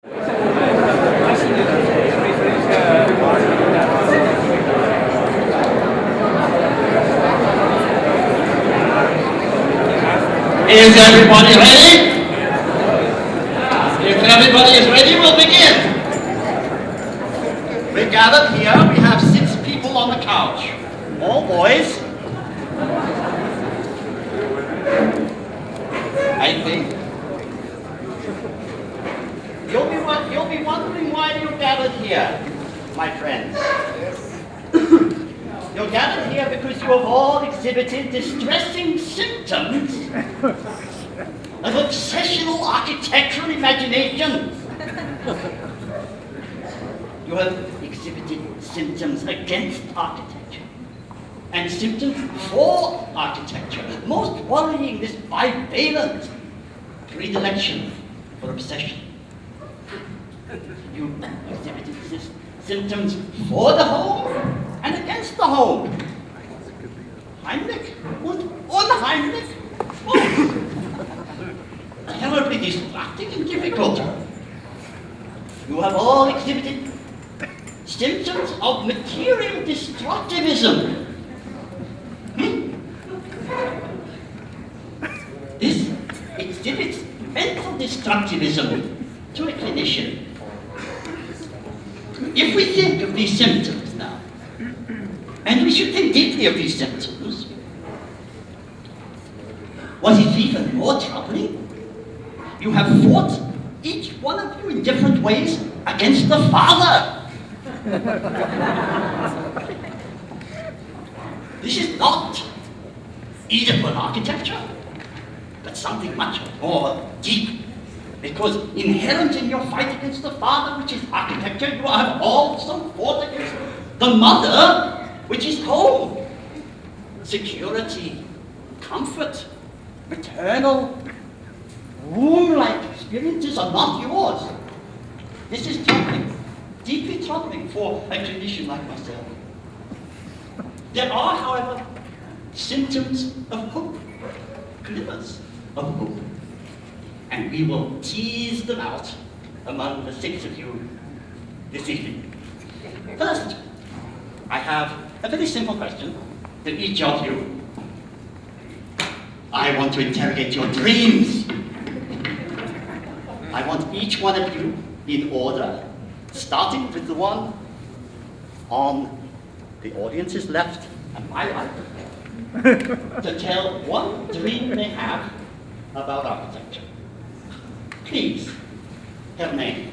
Is everybody ready? If everybody is ready, we'll begin. We're gathered here. We have 6 people on the couch. All boys. I think. You'll be wondering why you're gathered here, my friends. You're gathered here because you have all exhibited distressing symptoms of obsessional architectural imagination. You have exhibited symptoms against architecture and symptoms for architecture. Most worrying, this bivalent predilection for obsession. You exhibited symptoms for the home and against the home. Heimlich und unheimlich. Terribly distracting and difficult. You have all exhibited symptoms of material destructivism. This exhibits mental destructivism to a clinician. If we think of these symptoms now, and we should think deeply of these symptoms, what is even more troubling, you have fought, each one of you in different ways, against the Father. This is not Oedipal architecture, but something much more deep. Because inherent in your fight against the Father, which is architecture, you have also fought against the Mother, which is home. Security, comfort, maternal, womb-like experiences are not yours. This is troubling, deeply troubling for a clinician like myself. There are, however, symptoms of hope, glimmers of hope. And we will tease them out among the 6 of you this evening. First, I have a very simple question to each of you. I want to interrogate your dreams. I want each one of you in order, starting with the one on the audience's left and my right, to tell one dream they have about architecture. Please, Thom Mayne.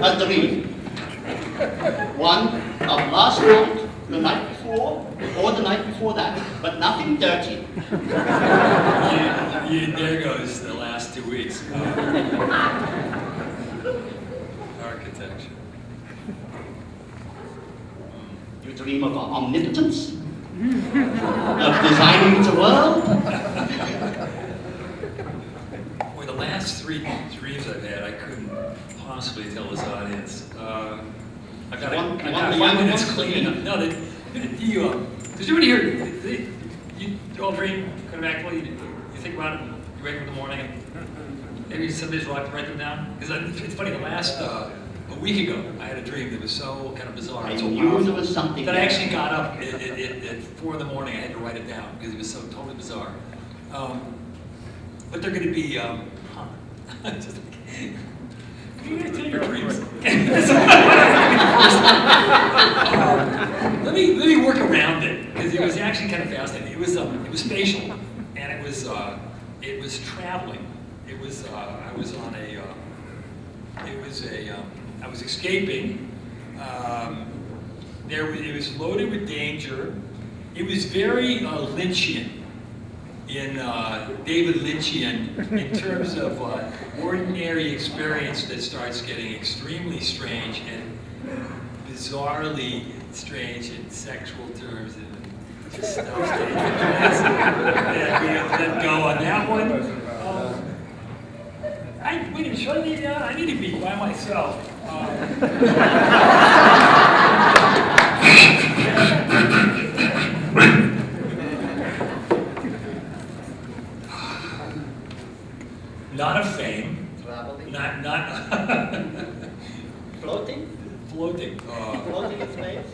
A dream. One of last night, the night before, or the night before that, but nothing dirty. There goes the last 2 weeks. Architecture. You dream of omnipotence? Of designing the world? Well, the last 3 dreams I've had, I couldn't possibly tell this audience. I've got 1 minute clean up. No, does anybody here, you all dream kind of actually, you think about it, you wake up in the morning, and maybe some days write them down? Because it's funny, the last, a week ago, I had a dream that was so kind of bizarre. I knew there was something that I actually got up at 4 in the morning. I had to write it down because it was so totally bizarre. But they're going to be, can you guys tell your dreams? Let me work around it because it was actually kind of fascinating. It was spatial, and it was traveling. I was escaping. It was loaded with danger. It was very Lynchian, David Lynchian, in terms of ordinary experience that starts getting extremely strange and bizarrely strange in sexual terms and just stuff. And we let go on that one. Wait a minute, should I need to be by myself. not of fame. Traveling? Not Floating? floating. Floating in space?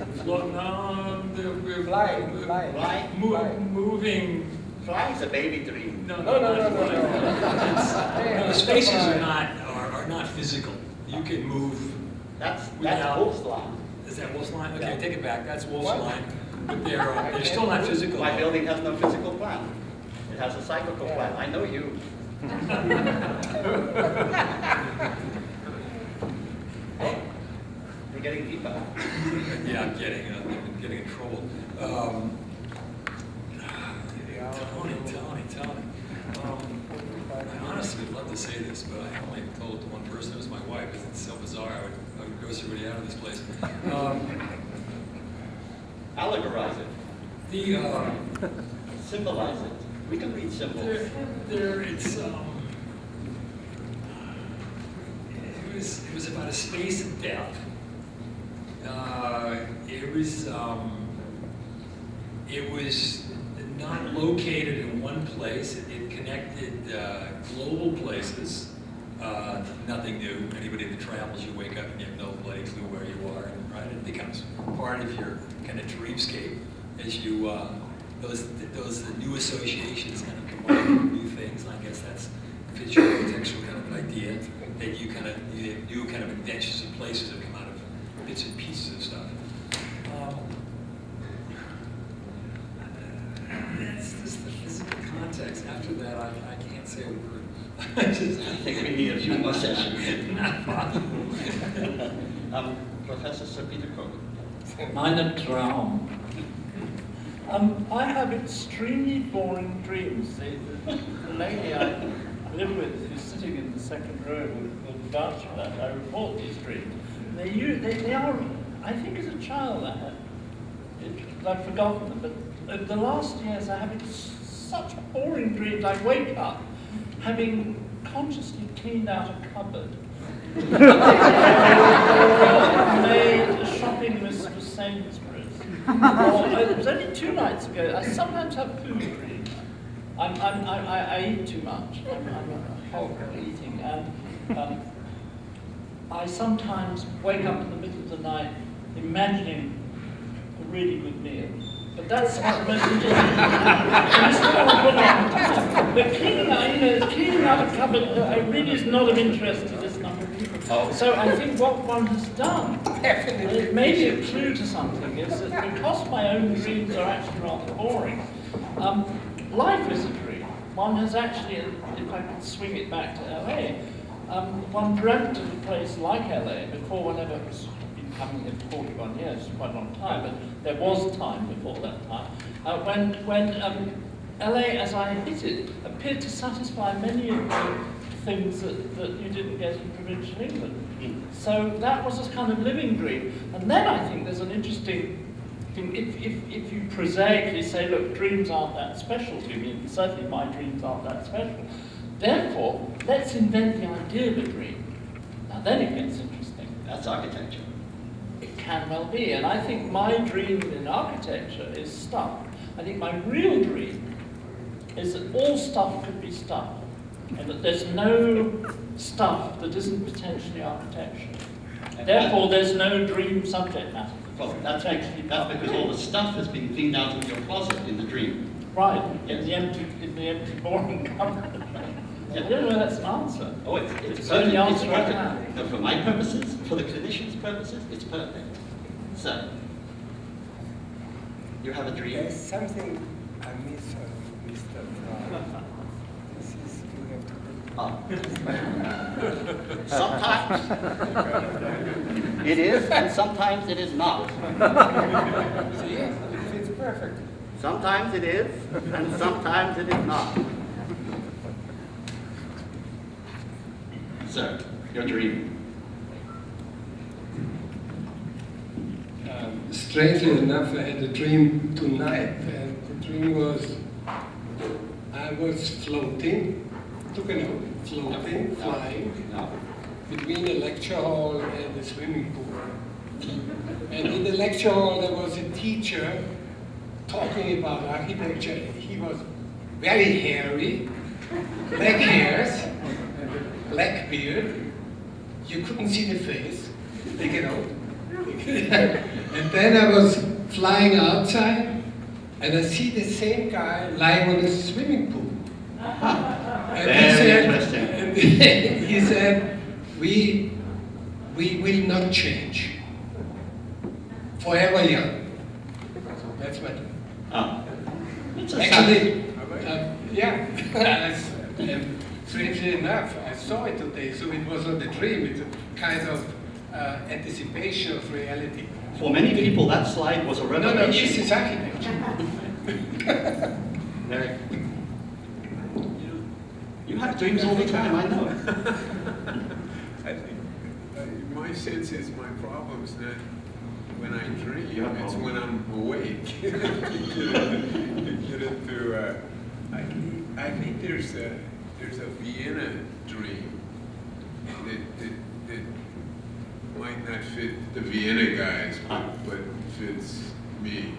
Flying. Moving. Flying's a baby dream. No. No. Spaces are not physical. You can move. That's without- Wolf's line. Is that Wolf's line? Okay, Yeah. take it back. That's Wolf's What? line. But they're still not physical. My building has no physical plan. It has a cyclical plan. I know you. You're getting deeper. Yeah, I'm getting in trouble. Tony. I honestly would love to say this, but I only told it to one person. It was my wife, because it's so bizarre. I would gross everybody out of this place. Allegorize it. Symbolize it. We can read symbols. It was about a space of depth. It was not located in one place. It connected global places. Nothing new. Anybody that travels, you wake up and you have no bloody clue where you are, right? It becomes part of your kind of dreamscape as you those new associations kind of combine new things. And I guess that's fits your architectural kind of an idea that you have new kind of inventions and places that come out of bits and pieces of stuff. That's just the physical context. After that, I can't say a word. I think we need a few more sessions. Not possible. Professor Sir Peter Cook. Meine Traum. I have extremely boring dreams. The lady I live with, who's sitting in the second row, will vouch for that. I report these dreams. They are, I think as a child I had, I've forgotten them, but over the last years I have such boring dreams. I wake up having consciously cleaned out a cupboard. Made a shopping list for Sainsbury's. It was only 2 nights ago. I sometimes have food dreams. I eat too much. I'm a hog of eating, and I sometimes wake up in the middle of the night imagining a really good meal. But that's not the most interesting. But cleaning out a cupboard really is not of interest to this number of people. Oh. So I think what one has done, and it may be a clue to something, is that because my own dreams are actually rather boring, life is a dream. One has actually, if I could swing it back to LA, one dreamt of a place like LA before one ever was coming here for 41 years, quite a long time, but there was time before that time, when LA, as I hit it, appeared to satisfy many of the things that you didn't get in provincial England. So that was a kind of living dream. And then I think there's an interesting thing, if you prosaically say, look, dreams aren't that special to me, and certainly my dreams aren't that special, therefore, let's invent the idea of a dream. Now then it gets interesting. That's architecture. It can well be, and I think my dream in architecture is stuff. I think my real dream is that all stuff could be stuff, and that there's no stuff that isn't potentially architecture. Therefore, there's no dream subject matter. Well, that's because all the stuff has been cleaned out of your closet in the dream. Right, Yes. in the empty boring cupboard. Yeah. I don't know whether that's an answer. Oh, it's It's perfect. only It's answer I perfect. have. No, for my purposes, for the clinician's purposes, it's perfect. So, you have a dream. There's something I miss on Mr. Fry. This is, you have to... Sometimes it is, and sometimes it is not. See, it fits perfect. Sometimes it is, and sometimes it is not. Sir, your dream. Strangely enough, I had a dream tonight, and the dream was I was floating, flying, between a lecture hall and a swimming pool. And in the lecture hall, there was a teacher talking about architecture. He was very hairy, black hairs, black beard. You couldn't see the face. Take it out. And then I was flying outside, and I see the same guy lying on a swimming pool. And he said, we will not change. Forever young. So that's my dream. Oh. Actually, yeah. And strangely enough, I saw it today, so it was not a dream, it's a kind of anticipation of reality. For many people, that slide was a revelation. No, this is architecture. You have dreams all the time, I know. I think my sense is my problem's not when I dream, it's when I'm awake. I think there's a Vienna dream that might not fit the Vienna guys, but fits me.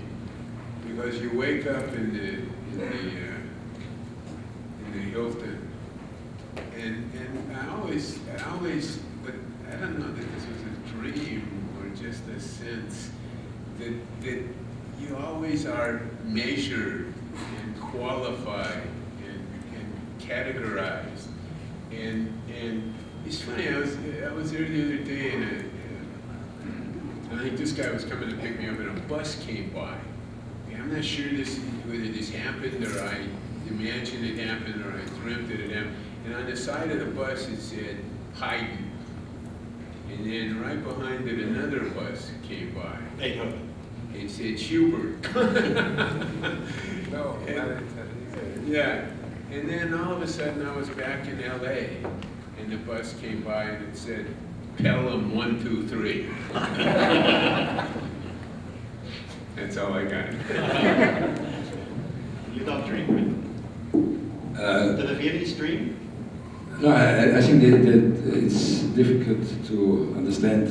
Because you wake up in the Hilton, and I always, but I don't know that this was a dream or just a sense that you always are measured and qualified and categorized. And it's funny, I was there the other day, and I think this guy was coming to pick me up, and a bus came by. And I'm not sure whether this happened, or I imagined it happened, or I dreamt that it happened. And on the side of the bus it said Haydn. And then right behind it another bus came by. Beethoven. It said Schubert. No, yeah. And then all of a sudden I was back in LA, and the bus came by and it said Pelham 1, 2, 3. That's all I got. You don't dream. Do the Viennese dream? No, I think that it's difficult to understand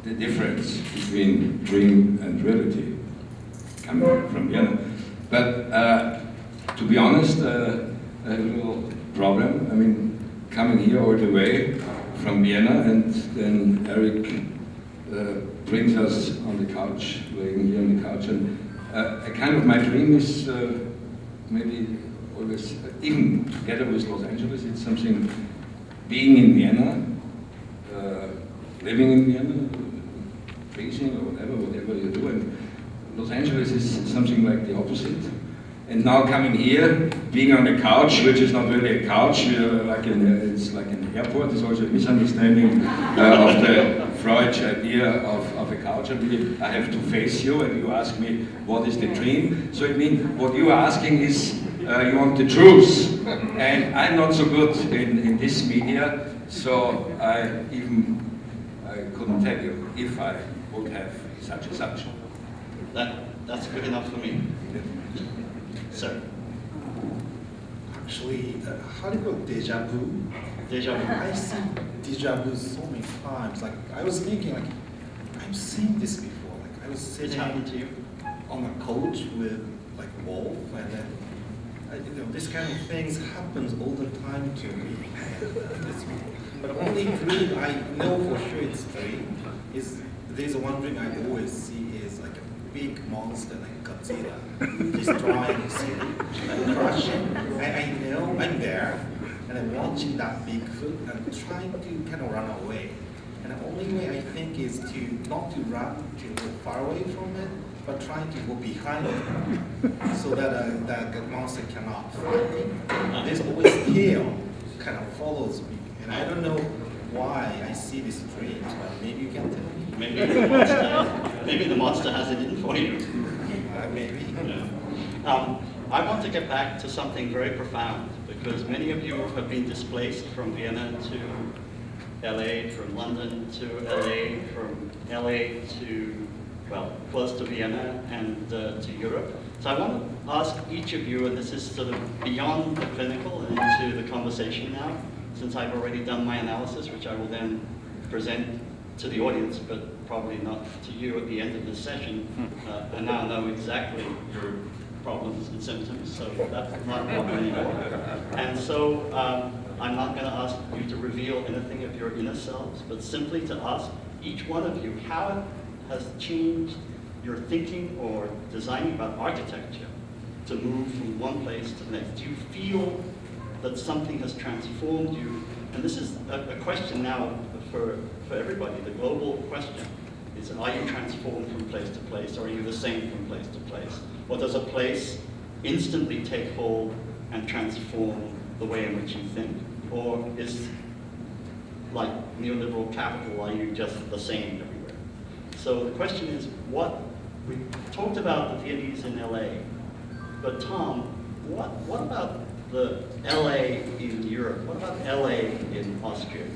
the difference between dream and reality coming from Vienna. But to be honest, I have a little problem. I mean, coming here all the way from Vienna, and then Eric brings us on the couch, laying here on the couch, and a kind of my dream is maybe always, even together with Los Angeles, it's something being in Vienna, living in Vienna, freezing or whatever you do, and Los Angeles is something like the opposite. And now coming here, being on the couch, which is not really a couch, it's like an airport, is also a misunderstanding of the Freud's idea of a couch. I have to face you, and you ask me, what is the dream? So it means, what you are asking is, you want the truth. And I'm not so good in this media, so I couldn't tell you if I would have such a such. That's good enough for me. Sir. Actually, how do you call déjà vu? Déjà vu. I see déjà vu so many times. Like, I was thinking, like, I've seen this before. Like, I was It's sitting happened to you? on a coach with, like, Wolf, and then, this kind of things happens all the time to me. But only dream I know for sure it's dream is, there's one dream I always see is like a big monster like Godzilla destroying the city and crushing. I know I'm there and I'm watching that Bigfoot and trying to kind of run away. And the only way I think is not to run to go far away from it, but trying to go behind it so that that monster cannot find me. There's always tail kind of follows me. And I don't know why I see these dreams, but maybe you can tell me. Maybe the monster has it in for you. Maybe. Yeah. I want to get back to something very profound, because many of you have been displaced from Vienna to LA, from London to LA, from LA to, well, close to Vienna and to Europe. So I want to ask each of you, and this is sort of beyond the clinical and into the conversation now, since I've already done my analysis, which I will then present to the audience, but probably not to you at the end of this session. I now know exactly problems and symptoms, so that's not a problem anymore. And so I'm not going to ask you to reveal anything of your inner selves, but simply to ask each one of you how it has changed your thinking or designing about architecture to move from one place to the next. Do you feel that something has transformed you? And this is a question now for everybody, the global question. Is, are you transformed from place to place, or are you the same from place to place? Or does a place instantly take hold and transform the way in which you think? Or is, like neoliberal capital, are you just the same everywhere? So the question is, we talked about the Viennese in LA, but Tom, what about the LA in Europe? What about LA in Austria?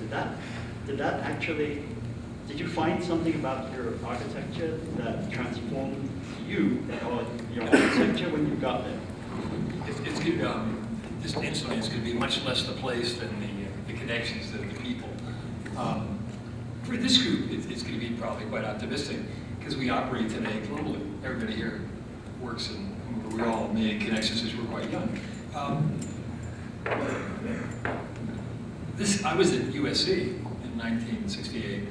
Did you find something about your architecture that transformed you or your architecture when you got there? It's good. Just instantly, it's going to be much less the place than the connections to the people. For this group, it's going to be probably quite optimistic because we operate today globally. Everybody here works, and we all made connections since we were quite young. I was at USC in 1968,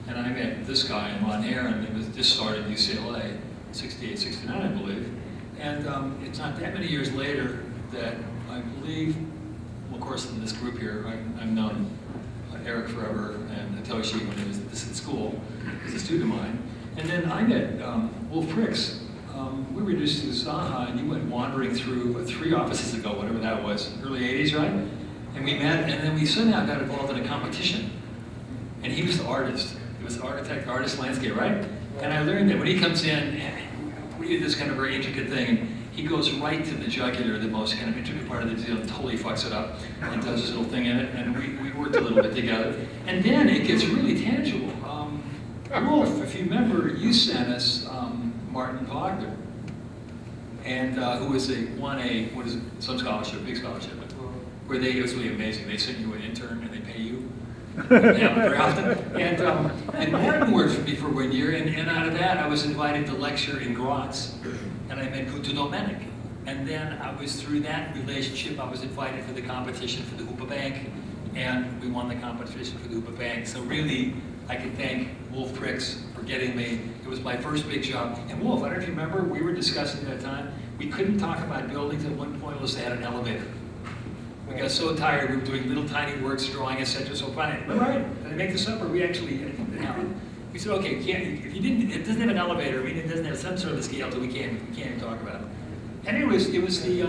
and I met this guy in Monaire, and it was just started UCLA, 68, 69, I believe. And it's not that many years later that I believe, well, of course, in this group here, I've known Eric forever and Hitoshi when he was at school. He's a student of mine. And then I met Wolf Prix. We were introduced to Zaha, and you went wandering through 3 offices ago, whatever that was, early 80s, right? And we met, and then we somehow got involved in a competition. And he was the artist. He was the artist landscape, right? And I learned that when he comes in, we did this kind of very intricate thing, and he goes right to the jugular, the most kind of intricate part of the deal, and totally fucks it up, and does his little thing in it, and we worked a little bit together. And then it gets really tangible. Wolf, if you remember, you sent us Martin Wagner, and who was some scholarship, big scholarship, where it was really amazing. They sent you an intern and they pay you. Yeah, very often. And Martin worked for me for 1 year, and out of that I was invited to lecture in Graz, and I met Guto Domenic. And then I was through that relationship, I was invited for the competition for the Hoopa Bank, and we won the competition for the Hoopa Bank. So really, I can thank Wolf Prix for getting me. It was my first big job. And Wolf, I don't know if you remember, we were discussing at that time, we couldn't talk about buildings at one point unless they had an elevator. We got so tired, we were doing little tiny works, drawing, etc. So fine, all right, did I make this up? Or we actually, we said, okay, if it doesn't have an elevator, I mean, it doesn't have some sort of a scale, so we can't even talk about it. And it was the,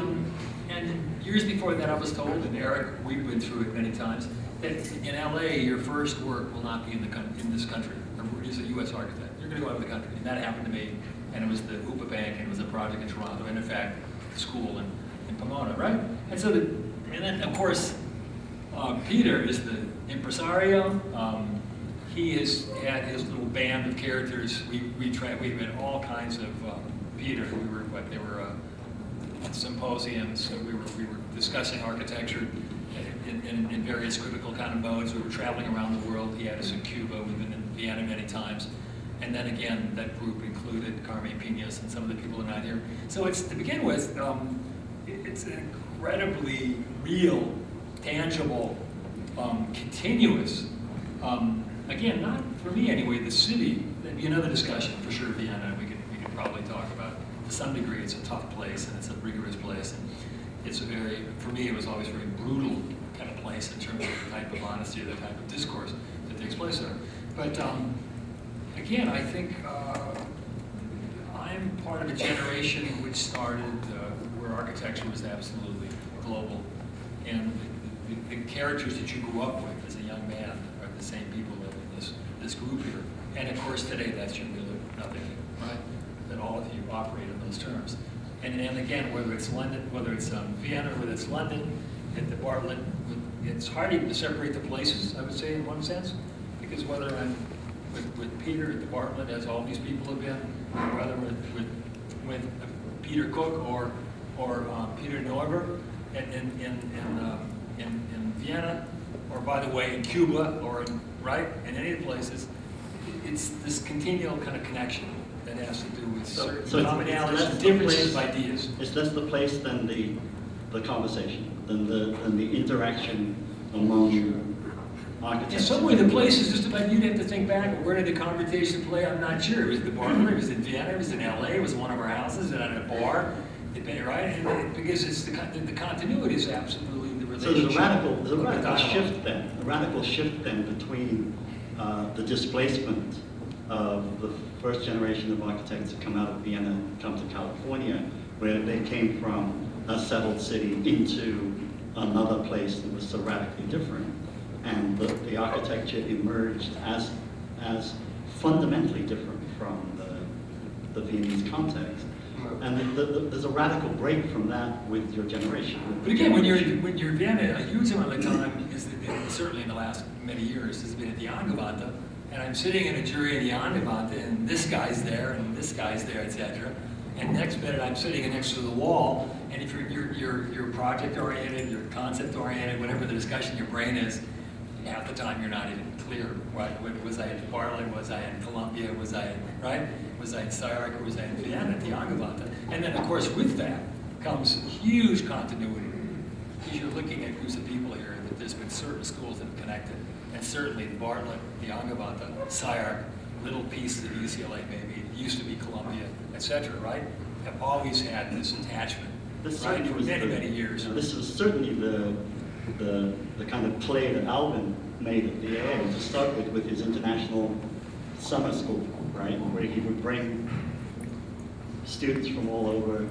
and years before that I was told, and Eric, we've been through it many times, that in LA, your first work will not be in this country, or as a US architect. You're going to go out of the country. And that happened to me, and it was the Hoopa Bank, and it was a project in Toronto, and in fact, the school in Pomona, right? And so, and then of course, Peter is the impresario. He has had his little band of characters. We've had all kinds of Peter. They were symposiums. So we were discussing architecture in various critical kind of modes. We were traveling around the world. He had us in Cuba. We've been in Vienna many times. And then again, that group included Carmen Piñas and some of the people who are not here. So it's, to begin with, it's an incredibly real, tangible, continuous, again, not for me anyway, the city. That'd be another discussion for sure, Vienna. We could probably talk about. To some degree, it's a tough place and it's a rigorous place. And it's a very, for me, it was always a very brutal kind of place in terms of the type of honesty or the type of discourse that takes place there. But again, I think I'm part of a generation which started where architecture was absolutely global. And the characters that you grew up with as a young man are the same people that are in this group here. And of course, today, that's your real nothing, right? That all of you operate in those terms. And again, whether it's London, whether it's Vienna, whether it's London, at the Bartlett, it's hard even to separate the places, I would say, in one sense, because whether I'm with Peter at the Bartlett, as all these people have been, or whether with Peter Cook or Peter Noever in Vienna, or by the way, in Cuba, or in any of the places, it's this continual kind of connection. that has to do with certain So commonalities and the differences of place- ideas. It's less the place than the conversation, than the interaction among architects. In some way, the place is just about, you'd have to think back, where did the conversation play? I'm not sure. It was the Bartlett, it was in Vienna, it was in LA, it was in one of our houses, and at a bar, right? And because it's the continuity is absolutely the So relationship. there's a radical shift then between the displacement of the first generation of architects that come out of Vienna, come to California, where they came from a settled city into another place that was so radically different. And the architecture emerged as fundamentally different from the Viennese context. And there's a radical break from that with your generation. But again, when you're in Vienna, a huge amount of the time, is certainly in the last many years, has been at the Angewandte, and I'm sitting in a jury in the Angewandte, and this guy's there, and this guy's there, etc. And next minute, I'm sitting next to the wall, and if you're project-oriented, you're concept-oriented, whatever the discussion your brain is, half the time you're not even clear. Right? Was I at Bartlett? Was I in Columbia? Was I in SCI-Arc, or was I in Vienna at the Angewandte? And then, of course, with that comes huge continuity. Because you're looking at groups of people here, that there's been certain schools that have connected. And certainly Bartlett, the Angewandte, SCI-Arc, little pieces of UCLA maybe, it used to be Columbia, etc., right? Have always had this attachment, right, for many, many years. This was certainly the kind of play that Alvin made at the AA to start with his international summer school, right, where he would bring students from all over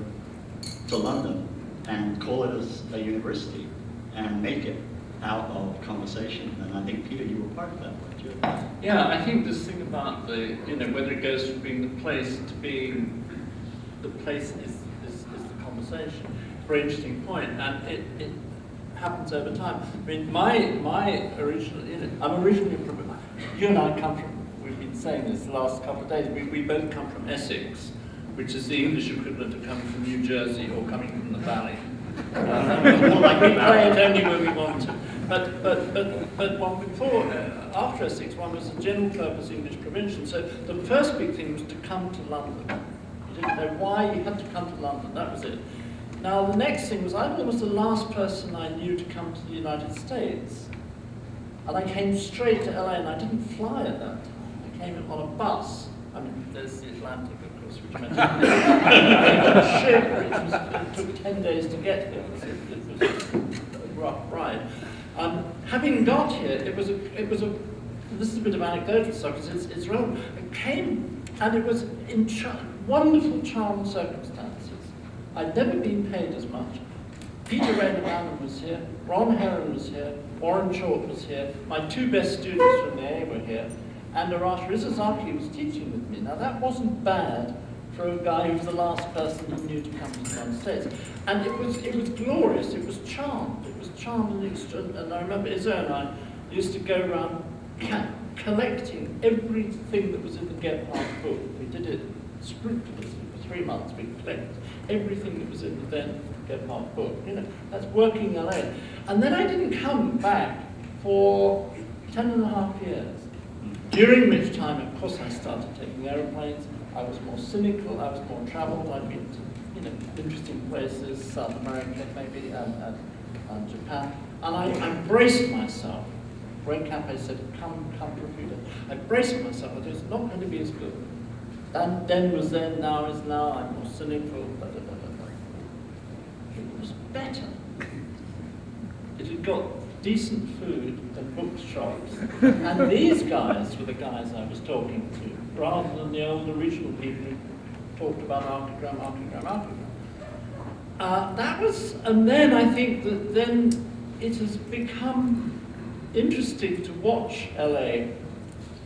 to London and call it as a university and make it out of conversation. And I think, Peter, you were part of that, weren't you? Yeah, I think this thing about the, whether it goes from being the place to being the place is the conversation. Very interesting point, and it happens over time. I mean, my original, I'm originally from, you and I come from, we've been saying this the last couple of days, we both come from Essex, which is the English equivalent of coming from New Jersey or coming from the Valley. We play it only when we want to. But one before, after Essex, one was a general purpose English provincial. So the first big thing was to come to London. You didn't know why, you had to come to London, that was it. Now the next thing was, I was the last person I knew to come to the United States. And I came straight to LA, and I didn't fly at that time. I came on a bus. I mean, there's the Atlantic, of course, which meant a ship, which it took 10 days to get here. It was a rough ride. Having got here, it was a. This is a bit of anecdotal stuff because it's relevant. I came, and it was in wonderful, charming circumstances. I'd never been paid as much. Peter Rader was here, Ron Heron was here, Warren Chalk was here, my two best students from the A were here, and Arash Rizazaki was teaching with me. Now that wasn't bad for a guy who was the last person who knew to come to the United States. And it was glorious, it was charmed. It was charmed and I remember Izzo and I used to go around collecting everything that was in the Gebhardt book. We did it scrupulously for 3 months. We collected everything that was in the then Gebhardt book. That's working LA. And then I didn't come back for 10.5 years. During which time, of course, I started taking airplanes. I was more cynical, I was more traveled. I'd been to interesting places, South America maybe, and Japan. And I braced myself. Ray Cappe said, come for a few days. I braced myself, it's not going to be as good. And then was then, now is now, I'm more cynical, blah, blah, blah, blah. It was better. It had got decent food and bookshops. And these guys were the guys I was talking to, rather than the old original people who talked about archigram. That was, and then I think that then it has become interesting to watch LA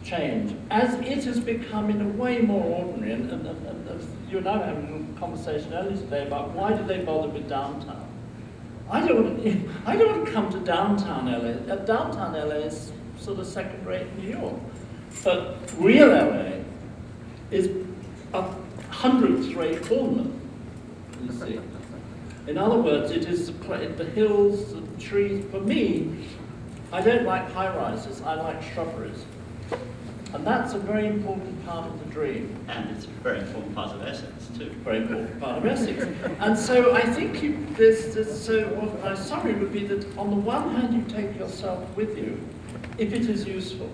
change, as it has become in a way more ordinary, and you and I were having a little conversation earlier today about why do they bother with downtown. I don't want to come to downtown LA. Downtown LA is sort of second-rate New York, but real LA is a 100th-rate Bournemouth, you see. In other words, it is the hills, the trees. For me, I don't like high-rises, I like shrubberies. And that's a very important part of the dream. And it's a very important part of ethics, too. Very important part of ethics. And so I think what my summary would be that on the one hand you take yourself with you, if it is useful.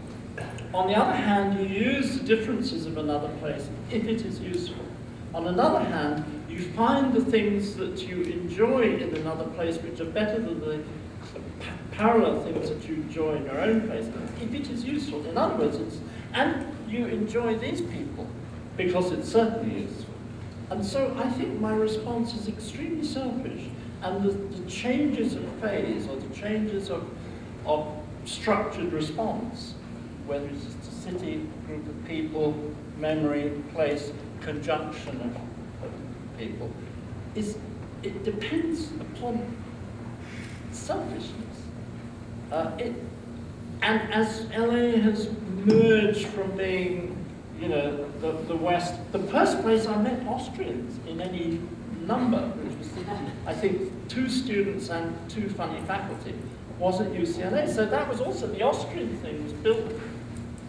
On the other hand, you use the differences of another place, if it is useful. On another hand, you find the things that you enjoy in another place which are better than the parallel things that you enjoy in your own place, if it is useful. In other words, and you enjoy these people because it's certainly useful. And so I think my response is extremely selfish. And the changes of phase, or the changes of structured response, whether it's just a city, group of people, memory, place, conjunction of people, it depends upon selfishness. And as LA has merged from being, the West, the first place I met Austrians in any number, which was, I think, 2 students and 2 funny faculty, was at UCLA. So that was also, the Austrian thing was built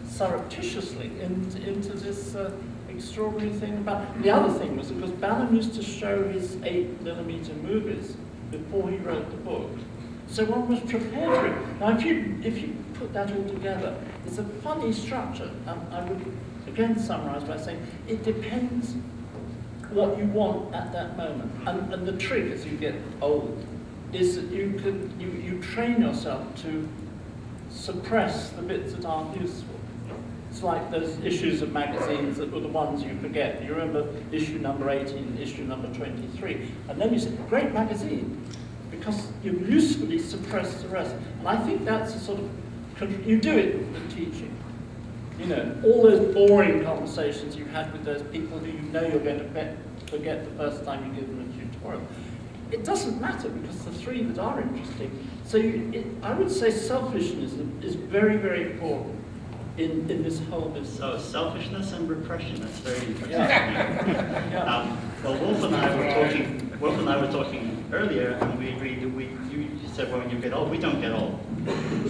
surreptitiously into this extraordinary thing about. The other thing was, because Ballum used to show his 8mm movies before he wrote the book. So one was prepared for it. Now, if you put that all together, it's a funny structure. I would again summarize by saying it depends what you want at that moment. And the trick as you get old is that you train yourself to suppress the bits that aren't useful. It's like those issues of magazines that were the ones you forget. You remember issue number 18, issue number 23, and then you say, great magazine, because you've usefully suppressed the rest. And I think that's a sort of, you do it in teaching. All those boring conversations you had with those people who you know you're going to forget the first time you give them a tutorial. It doesn't matter, because the 3 that are interesting. So I would say selfishness is very, very important in this whole business. So selfishness and repression, that's very interesting. Yeah. Yeah. Well, Wolf and I were talking earlier, and we agreed that you said, well, when you get old, we don't get old,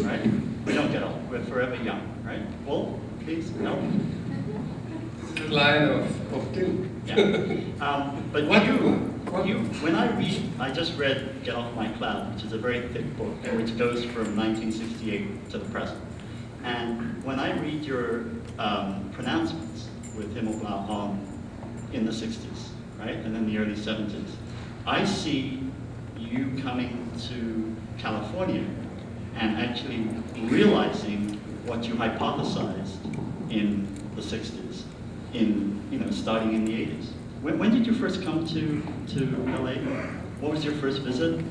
right? We don't get old. We're forever young, right? Wolf, please, no? This is the line of Dylan. Yeah. But when I just read Get Off My Cloud, which is a very thick book, which goes from 1968 to the present. And when I read your pronouncements with Himmelblau in the 60s, right, and then the early 70s, I see you coming to California and actually realizing what you hypothesized in the 60s, starting in the 80s. When did you first come to LA? What was your first visit?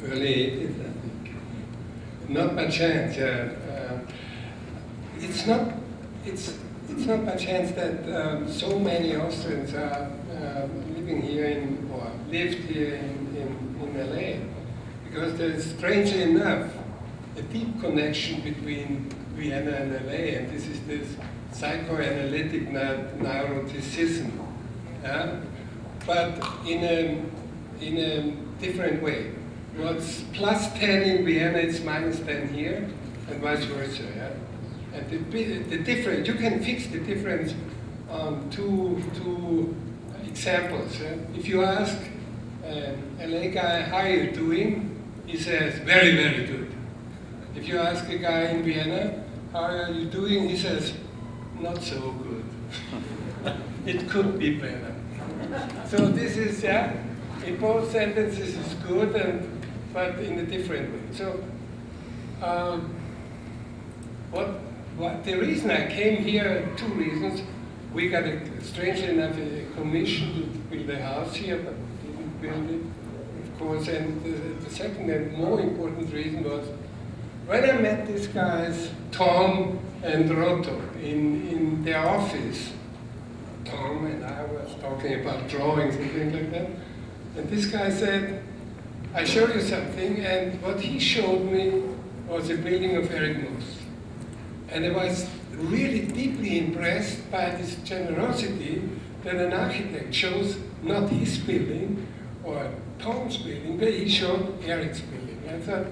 Early 80s, I think. Not by chance. It's not by chance that so many Austrians are living here or lived here in LA, because there's, strangely enough, a deep connection between Vienna and LA, and this is this psychoanalytic neuroticism, but in a different way. What's +10 in Vienna, it's -10 here, and vice versa. Yeah? And the difference, you can fix the difference on two examples. Yeah? If you ask a LA guy, how are you doing? He says, very, very good. If you ask a guy in Vienna, how are you doing? He says, not so good. It could be better. So this is, in both sentences is good, but in a different way. So the reason I came here, 2 reasons. We got, strangely enough, a commission to build a house here, but didn't build it, of course. And the second and more important reason was, when I met these guys, Thom and Rotto, in their office, Thom and I was talking about drawings and things like that, and this guy said, I show you something, and what he showed me was a building of Eric Moos. And I was really deeply impressed by this generosity that an architect shows not his building or Thom's building, but he showed Eric's building. I thought,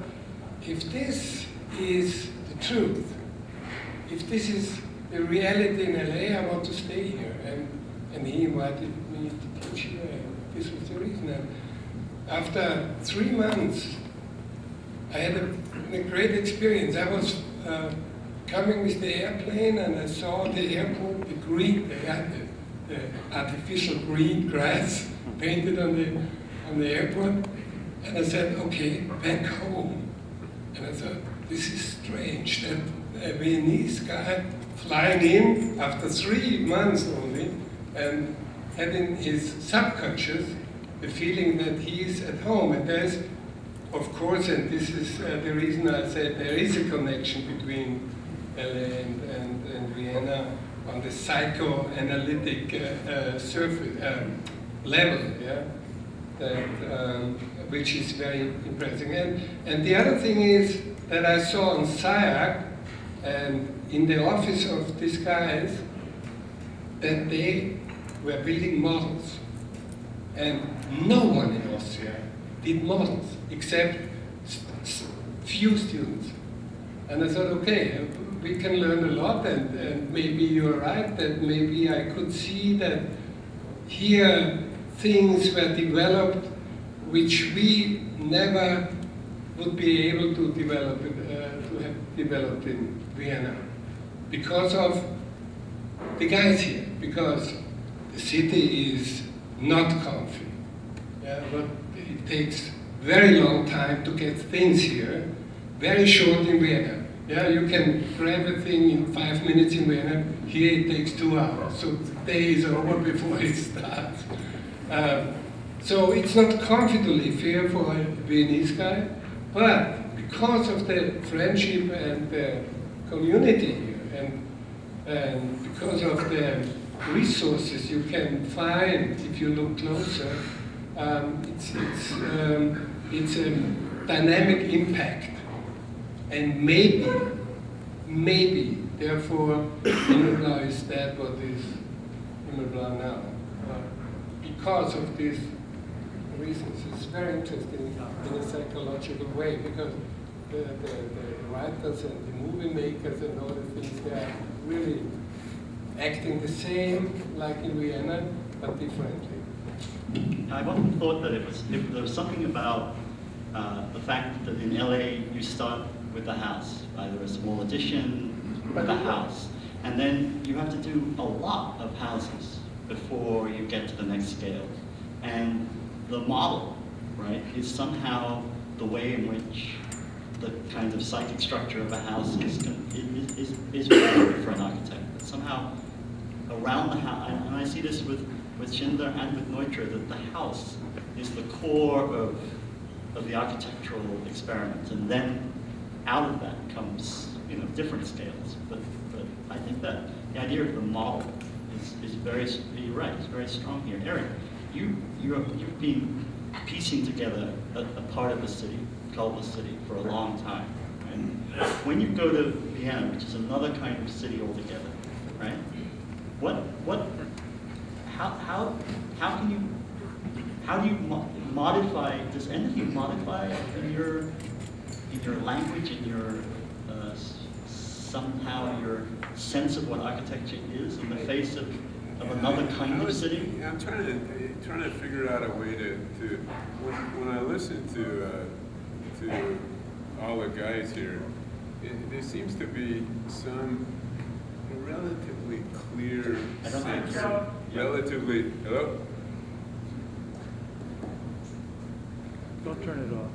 if this is the truth, if this is the reality in LA, I want to stay here. And he invited me to teach here, and this was the reason. And after 3 months, I had a great experience. I was coming with the airplane, and I saw the airport, the green, they had the artificial green grass painted on the airport, and I said, okay, back home. And I thought, this is strange that a Viennese guy flying in after 3 months only, and having his subconscious the feeling that he is at home. And there's, of course, and this is the reason I said there is a connection between LA and Vienna on the psychoanalytic surface level, yeah, that, which is very impressive. And the other thing is that I saw on SCI-Arc and in the office of these guys that they were building models. And no one in Austria did models except few students. And I thought, okay, we can learn a lot, and maybe you're right, that maybe I could see that here things were developed which we never would be able to develop, to have developed in Vienna, because of the guys here, because the city is not comfy. Yeah, but it takes very long time to get things here, very short in Vienna. Yeah, you can grab a thing in 5 minutes in Vienna. Here it takes 2 hours, so the day is over before it starts. So it's not comfy to live here for a Viennese guy, but because of the friendship and the community here, and because of the resources you can find if you look closer, it's a dynamic impact. And maybe, therefore, Himmelblau is that what is Himmelblau now. Because of these reasons, it's very interesting in a psychological way, because the writers and the movie makers and all the things, they are really acting the same like in Vienna, but differently. I've often thought that there was something about the fact that in LA you start with the house, either a small addition or the house, and then you have to do a lot of houses before you get to the next scale. And the model, right, is somehow the way in which the kind of psychic structure of a house is very for an architect. But somehow around the house, and I see this with Schindler and with Neutra, that the house is the core of the architectural experiment, and then out of that comes, different scales. But I think that the idea of the model is very, you're right, it's very strong here. Eric, you've been piecing together a part of the city, Culver City, for a long time. Right? When you go to Vienna, which is another kind of city altogether, right? How do you modify? Does anything modify in your language, in your somehow your sense of what architecture is in the face of another kind of city? Yeah, I'm trying to figure out a way to when I listen to all the guys here, there seems to be some relatively clear sense. Relatively, hello? Don't turn it off.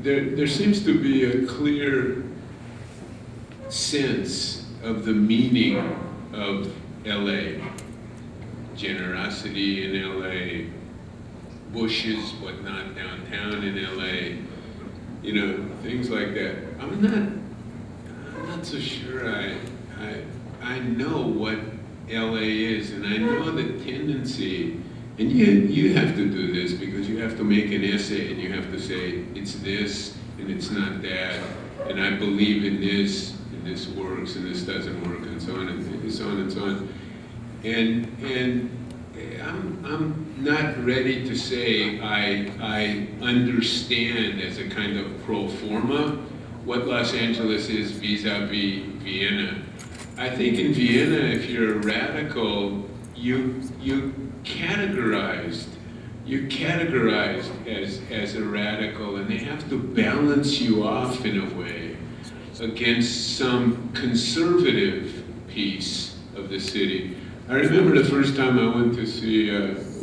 There seems to be a clear sense of the meaning of LA. Generosity in LA, bushes, whatnot, downtown in LA, things like that. I'm not so sure I know what LA is, and I know the tendency, and you have to do this because you have to make an essay and you have to say it's this and it's not that, and I believe in this, and this works and this doesn't work, and so on and so on and so on. And I'm not ready to say I understand as a kind of pro forma what Los Angeles is vis-a-vis Vienna. I think in Vienna, if you're a radical, you're categorized as a radical, and they have to balance you off in a way against some conservative piece of the city. I remember the first time I went to see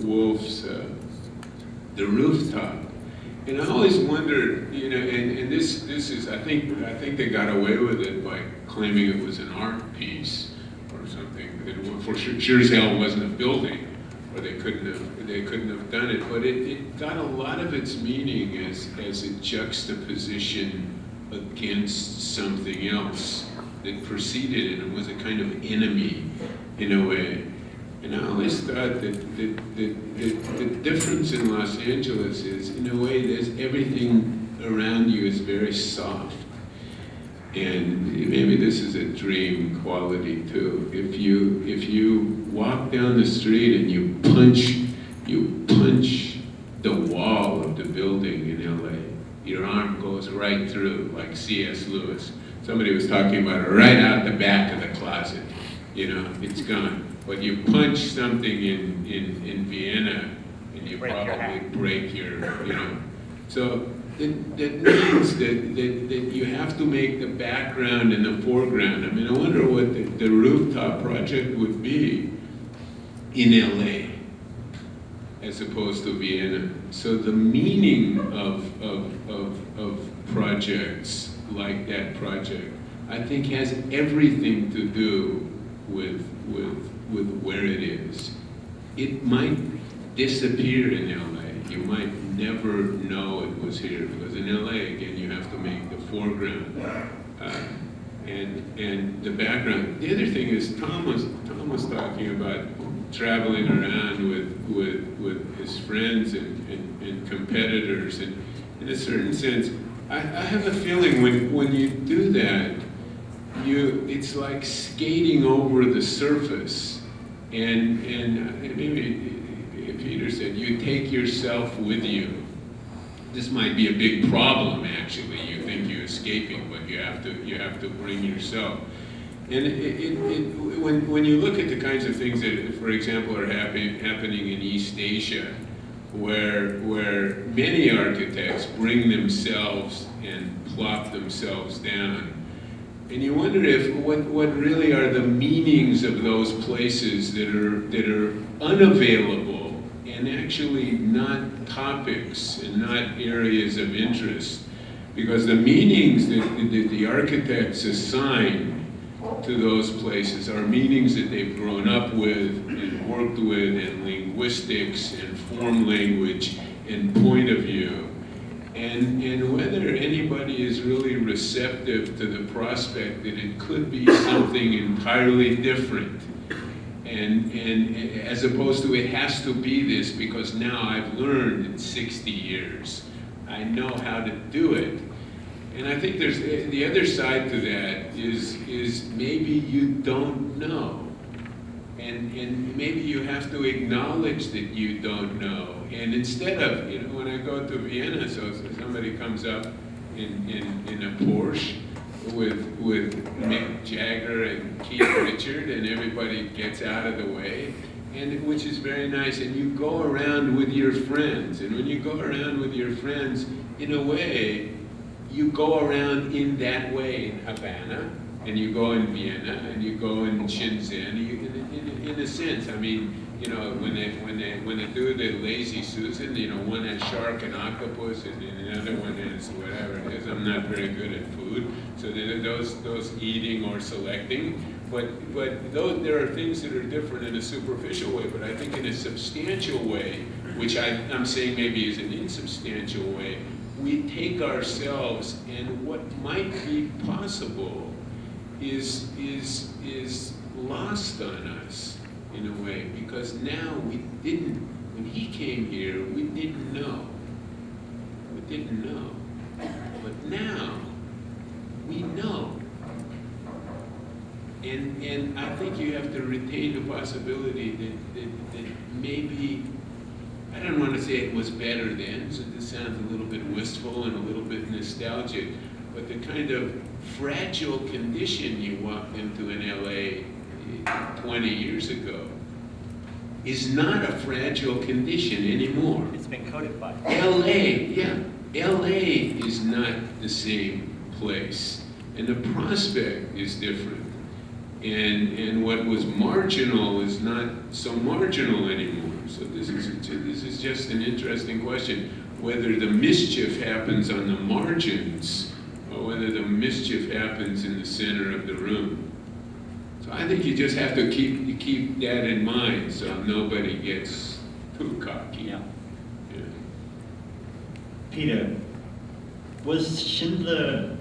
Wolf's The Rooftop, and I always wondered, you know, and this is, I think they got away with it by claiming it was an art piece or something. It for sure as hell wasn't a building, or they couldn't have done it. But it got a lot of its meaning as a juxtaposition against something else that preceded it and was a kind of enemy in a way. And I always thought that the difference in Los Angeles is, in a way, there's everything around you is very soft. And maybe this is a dream quality too. If you walk down the street and you punch the wall of the building in LA, your arm goes right through, like C.S. Lewis. Somebody was talking about it, right out the back of the closet. You know, it's gone. But you punch something in Vienna, and you probably break your, you know. So that means that you have to make the background and the foreground. I mean, I wonder what the rooftop project would be in LA as opposed to Vienna. So the meaning of projects like that project, I think, has everything to do with where it is. It might disappear in LA. You might never know it was here, because in LA, again, you have to make the foreground and the background. The other thing is, Thom was talking about traveling around with his friends and competitors, and in a certain sense, I have a feeling when you do that, it's like skating over the surface, and maybe Peter said, you take yourself with you. This might be a big problem, actually. You think you're escaping, but you have to bring yourself. And when you look at the kinds of things that, for example, are happening in East Asia, where many architects bring themselves and plop themselves down, and you wonder if what really are the meanings of those places that are unavailable and actually not topics and not areas of interest, because the meanings that the architects assign to those places are meanings that they've grown up with and worked with, and linguistics and form language and point of view. And whether anybody is really receptive to the prospect that it could be something entirely different, and as opposed to it has to be this because now I've learned in 60 years, I know how to do it. And I think there's the other side to that is maybe you don't know. And maybe you have to acknowledge that you don't know. And instead of, you know, when I go to Vienna, so somebody comes up in a Porsche with Mick Jagger and Keith Richard, and everybody gets out of the way, and which is very nice. And you go around with your friends, and when you go around with your friends, in a way, you go around in that way in Havana, and you go in Vienna, and you go in Shenzhen. In a sense, I mean, you know, when they do the Lazy Susan, you know, one has shark and octopus, and another one has whatever it is. I'm not very good at food, so there are those eating or selecting. But there are things that are different in a superficial way. But I think in a substantial way, which I'm saying maybe is an insubstantial way, we take ourselves, and what might be possible is lost on us in a way, because now when he came here, we didn't know. But now we know. And I think you have to retain the possibility that maybe, I don't want to say it was better then, so this sounds a little bit wistful and a little bit nostalgic, but the kind of fragile condition you walked into in LA 20 years ago is not a fragile condition anymore. It's been codified. LA is not the same place, and the prospect is different. And what was marginal is not so marginal anymore. So this is just an interesting question, whether the mischief happens on the margins or whether the mischief happens in the center of the room. So I think you just have to keep that in mind so nobody gets too cocky. Yeah. Peter, was Schindler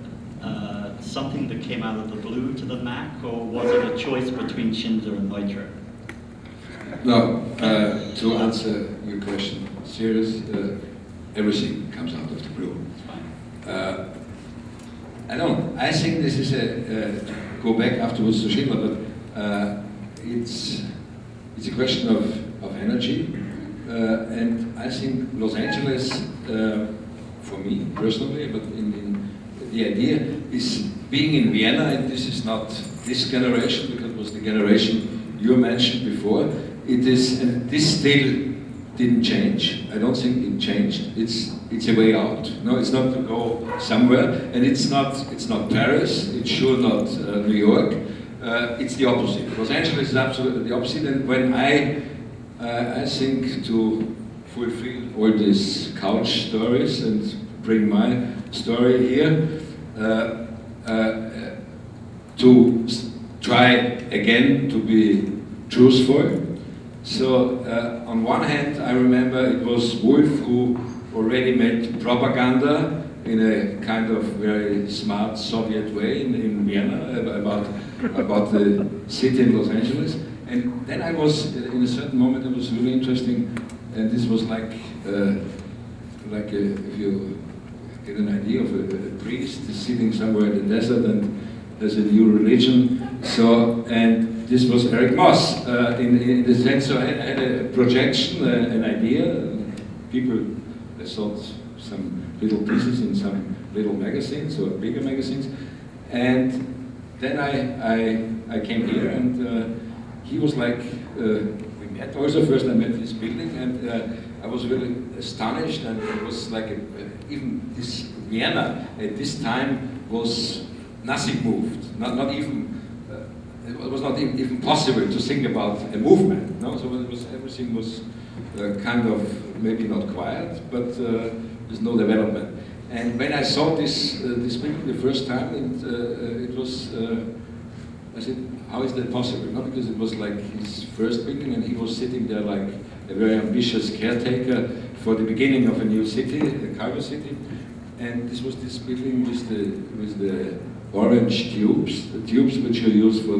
something that came out of the blue to the Mac, or was it a choice between Schindler and Neutra? No, to answer your question, serious, everything comes out of the blue. I don't. I think this is go back afterwards to Schindler, but it's a question of energy, and I think Los Angeles, for me personally, but in the idea is being in Vienna, and this is not this generation, because it was the generation you mentioned before. It is, and this still didn't change. I don't think it changed. It's a way out. No, it's not to go somewhere, and it's not Paris. It's sure not New York. It's the opposite. Los Angeles is absolutely the opposite. And when I think to fulfill all these couch stories and bring my story here, to try again to be truthful. So on one hand, I remember it was Wolf who already made propaganda in a kind of very smart Soviet way in Vienna about the city in Los Angeles. And then I was, in a certain moment, it was really interesting, and this was like if you get an idea of a priest sitting somewhere in the desert and has a new religion. So, and this was Eric Moss in the sense. So I had a projection, an idea. People thought some little pieces in some little magazines or bigger magazines, and then I came here, and he was like, we met also first. I met this building, and I was really astonished, and it was like even this Vienna at this time was nothing moved, not even. It was not even possible to think about a movement. No, so it was, everything was kind of maybe not quiet, but there's no development. And when I saw this building the first time, it was. I said, how is that possible? Not because it was like his first building, and he was sitting there like a very ambitious caretaker for the beginning of a new city, a cargo city. And this was this building with the orange tubes, the tubes which you use for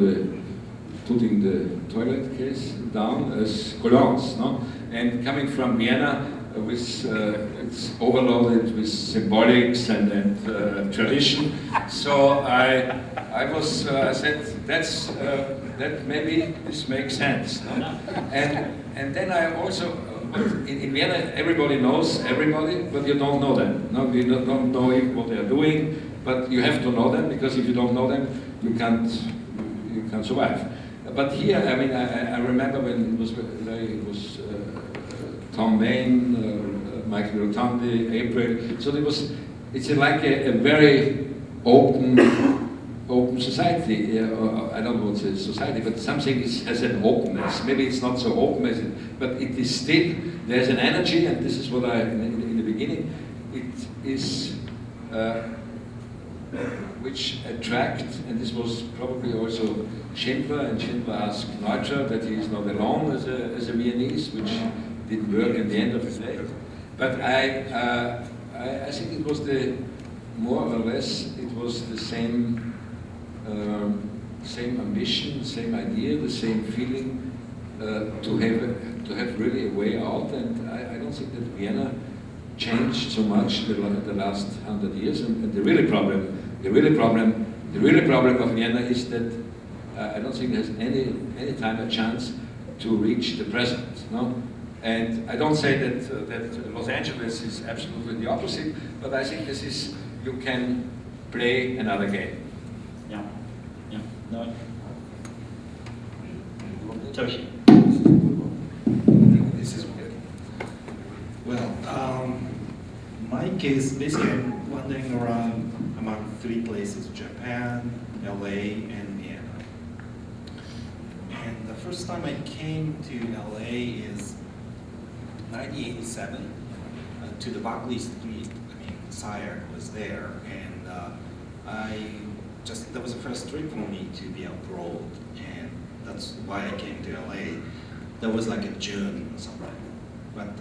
putting the toilet case down as colons, no? And coming from Vienna, it's overloaded with symbolics and tradition. So I said that maybe this makes sense, no? And then I also. In Vienna, everybody knows everybody, but you don't know them. No, you don't know what they are doing, but you have to know them, because if you don't know them, you can't survive. But here, I mean, I remember when it was Thom Mayne, Michael Rotundi, April. So it's like a very open society. I don't know what's a society, but something has an openness. Maybe it's not so open as it, but it is still, there's an energy, and this is what in the beginning, it is, which attract, and this was probably also Schindler, and Schindler asked Neutra that he is not alone as a Viennese, which didn't work at the end of the day. But I think it was more or less, it was the same ambition, the same idea, the same feeling to have really a way out. And I don't think that Vienna changed so much the last 100 years. And the real problem of Vienna is that I don't think there's any time a chance to reach the present. No? And I don't say that, that Los Angeles is absolutely the opposite, but I think this is, you can play another game. Yeah, yeah, no. Hitoshi. This is good. Well, my case, basically I'm wandering around among 3 places, Japan, LA, and Vienna. And the first time I came to LA is 1987, to the Buckley Street. I mean, SCI-Arc was there, and that was the first trip for me to be abroad, and that's why I came to LA. That was like a June or something. But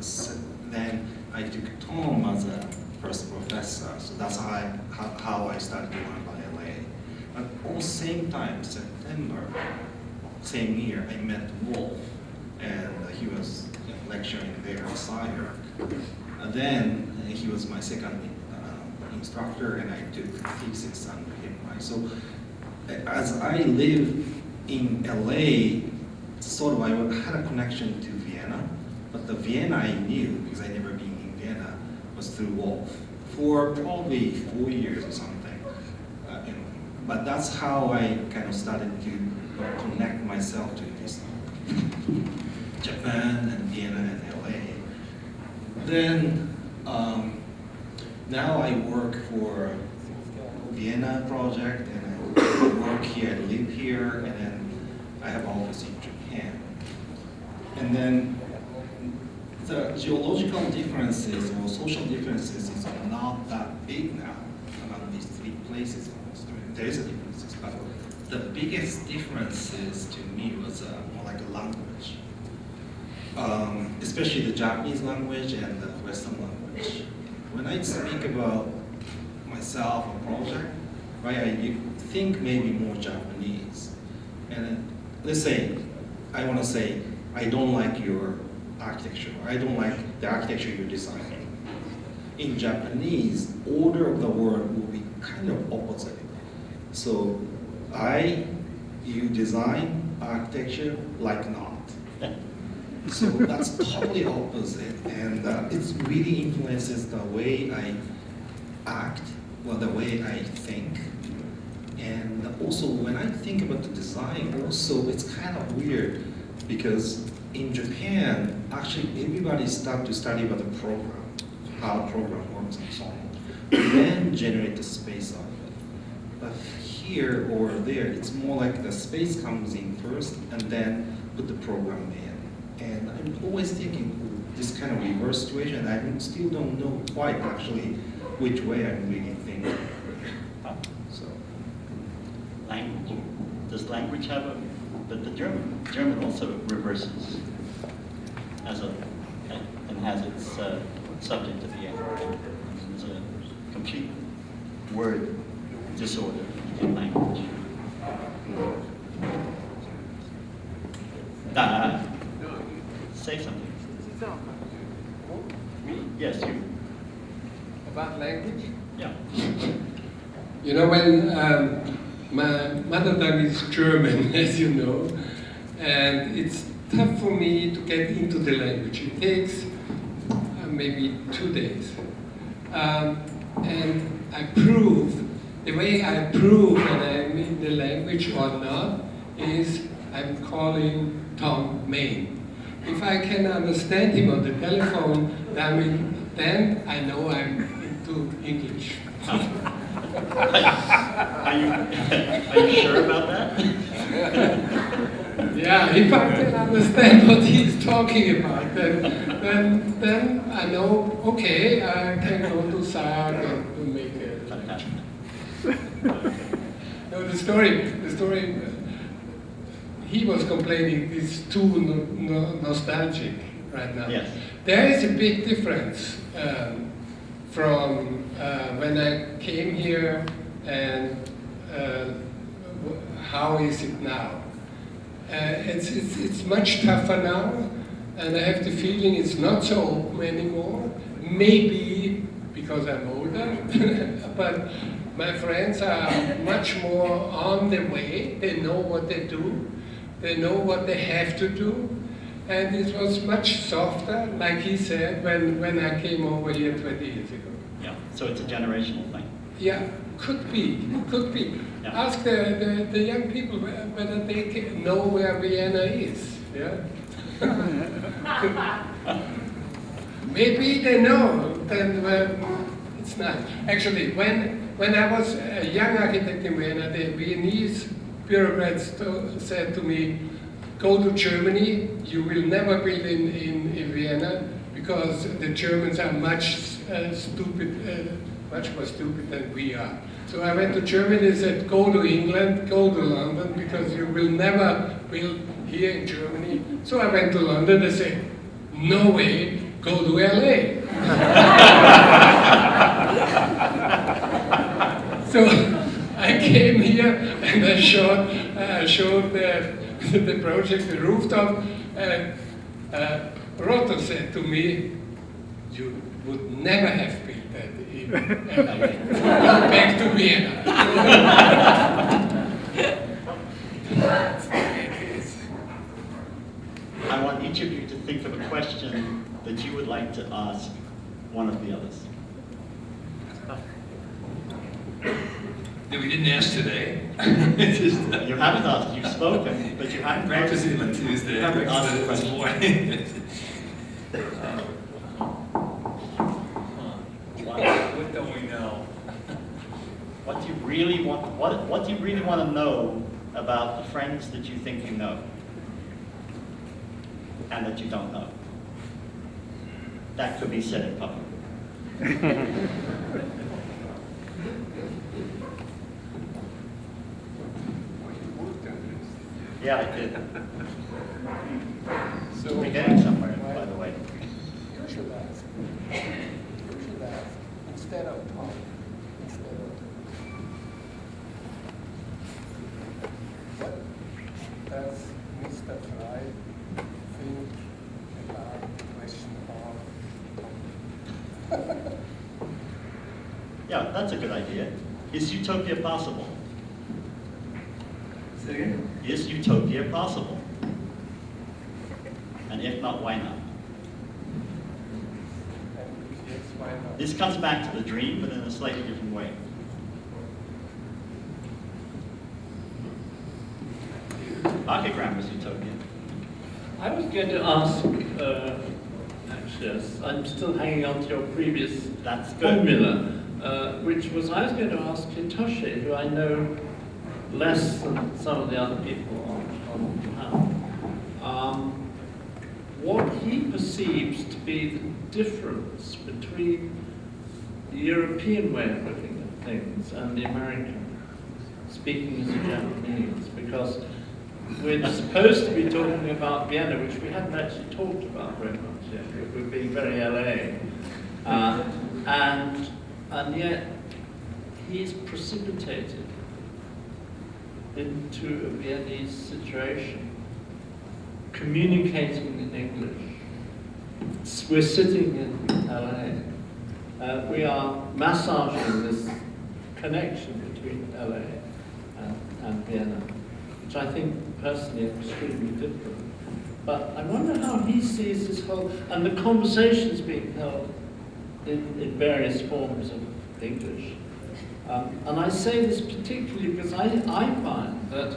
then I took Thom as a first professor, so that's how I started to learn about LA. But all same time, September, same year, I met Wolf, and he was lecturing there at SCI-Arc. Then he was my second instructor, and I took physics under him. Right? So as I live in LA, sort of I had a connection to Vienna, but the Vienna I knew, because I never been in Vienna, was through Wolf for probably 4 years or something. But that's how I kind of started to connect myself to this Japan and Vienna and LA. Then now I work for Vienna project, and I work here, I live here, and then I have office in Japan. And then the geological differences or social differences is not that big now among these 3 places. There is a differences, but the biggest differences to me was more like a language, especially the Japanese language and the Western language. When I speak about myself or project, right, I think maybe more Japanese. And let's say, I want to say, I don't like your architecture. I don't like the architecture you're designing. In Japanese, order of the word will be kind of opposite. So you design architecture like not. So that's totally opposite, and it really influences the way I act, well, the way I think. And also, when I think about the design, also, it's kind of weird, because in Japan, actually, everybody starts to study about the program, how the program works and so on, and then generate the space out of it. But here or there, it's more like the space comes in first, and then put the program in. And I'm always thinking this kind of reverse situation. I still don't know quite actually which way I'm really thinking. So, language. Does language have a? But the German also reverses as and has its subject at the end. There's a complete word disorder in language. Say something. Yes, you. About language? Yeah. You know, when my mother tongue is German, as you know, and it's tough for me to get into the language. It takes maybe 2 days. And I prove, the way I prove that I'm in the language or not is I'm calling Thom Mayne. If I can understand him on the telephone, then I know I'm into English. Are you sure about that? Yeah, if I can understand what he's talking about, then I know, okay, I can go to SCI-Arc and to make a no, the story, he was complaining it's too nostalgic right now. Yes. There is a big difference from when I came here and how is it now. It's much tougher now, and I have the feeling it's not so open anymore. Maybe because I'm older, but My friends are much more on the way. They know what they do. They know what they have to do. And it was much softer, like he said, when I came over here 20 years ago. Yeah, so it's a generational thing. Yeah, could be, could be. Yeah. Ask the young people whether they know where Vienna is. Yeah. Maybe they know. Then it's not. Actually, when I was a young architect in Vienna, the Viennese bureaucrats said to me, "Go to Germany. You will never build in Vienna because the Germans are much more stupid than we are." So I went to Germany and said, "Go to England, go to London, because you will never build here in Germany." So I went to London and said, "No way, go to LA." So I came here and I showed the project, the rooftop, and Rotto said to me, "You would never have built that in LA. Go back to Vienna." I want each of you to think of a question that you would like to ask one of the others. That we didn't ask today. You haven't asked, you've spoken, but you haven't Practicing on Tuesday. You haven't asked the This question. morning. What don't we know? What do you really want? What do you really want to know about the friends that you think you know, and that you don't know? That could be said in public. Yeah, I did. So We're getting somewhere, by the way. You should ask. You should ask instead of Thom. What does Mr. Fry think about the question of? Yeah, that's a good idea. Is utopia possible? Say again? Is utopia possible? And if not, why not? And yes, why not? This comes back to the dream, but in a slightly different way. Archigram was utopian. I was going to ask, actually, I'm still hanging on to your previous That's good. formula, which was I was going to ask Hitoshi, who I know less than some of the other people on the panel, what he perceives to be the difference between the European way of looking at things and the American, speaking as a Japanese, because we're supposed to be talking about Vienna, which we hadn't actually talked about very much yet. We're being very LA. And yet, he's precipitated into a Viennese situation, communicating in English. We're sitting in LA. We are massaging this connection between LA and Vienna, which I think personally is extremely different. But I wonder how he sees this whole, and the conversations being held in various forms of English. And I say this particularly because I find that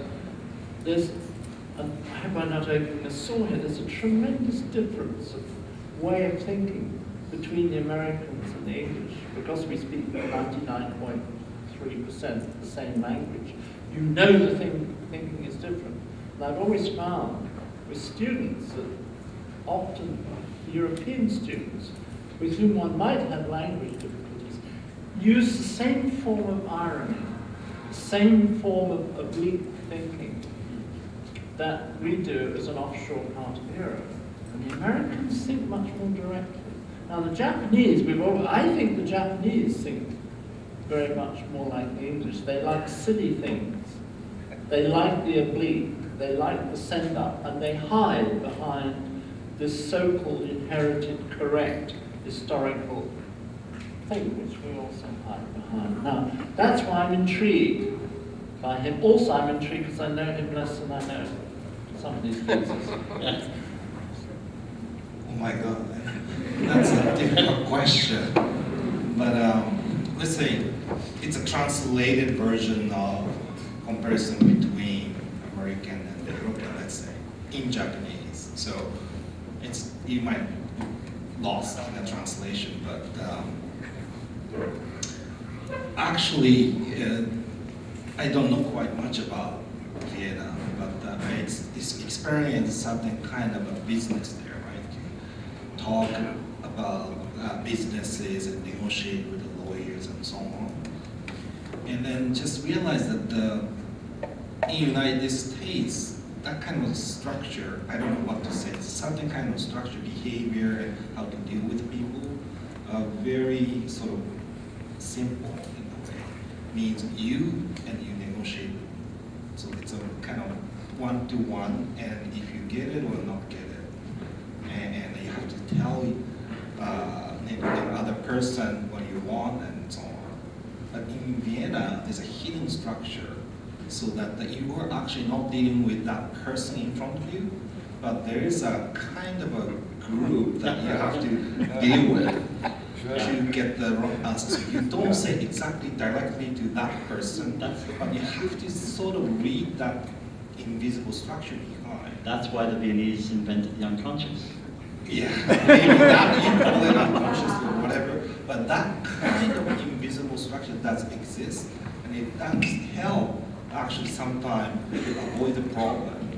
there's, and I hope I'm not opening a sore here, there's a tremendous difference of way of thinking between the Americans and the English, because we speak 99.3% the same language. You know the thinking is different. And I've always found with students that often European students, with whom one might have language difficulties, use the same form of irony, the same form of oblique thinking that we do as an offshore part of Europe. And the Americans think much more directly. Now the Japanese, I think the Japanese think very much more like the English. They like silly things. They like the oblique. They like the send-up. And they hide behind this so-called inherited correct historical thing which we also hide behind. Now, that's why I'm intrigued by him. Also, I'm intrigued because I know him less than I know some of these cases. Yes. Oh my God, that's a difficult question. But let's say it's a translated version of comparison between American and European, let's say, in Japanese. So it's, you might lost in the translation, but actually, I don't know quite much about Vienna, but it's experience something kind of a business there, right? Talk about businesses and negotiate with the lawyers and so on. And then just realize that in United States, that kind of structure, I don't know what to say, something kind of structure, behavior, and how to deal with people, very sort of simple in a way. Means you and you negotiate. So it's a kind of one-to-one, and if you get it or not get it, and you have to tell maybe the other person what you want and so on. But in Vienna, there's a hidden structure so that you are actually not dealing with that person in front of you, but there is a kind of a group that you have to deal with to get the wrong answer. So you don't say exactly directly to that person, but you have to sort of read that invisible structure behind. That's why the Viennese invented the unconscious. Yeah, maybe that, you call it unconscious or whatever, but that kind of invisible structure does exist, and it does help actually sometimes avoid the problem.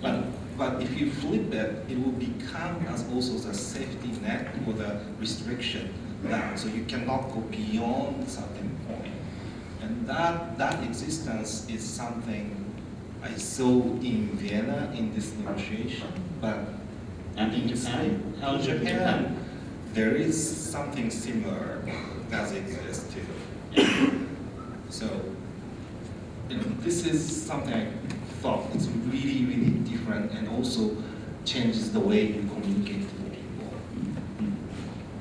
But if you flip it, it will become as also the safety net or the restriction down, so you cannot go beyond certain point. And that existence is something I saw in Vienna in this negotiation, but and in Japan? How in Japan, there is something similar as exists too. So, this is something I thought it's really, really different and also changes the way you communicate with people.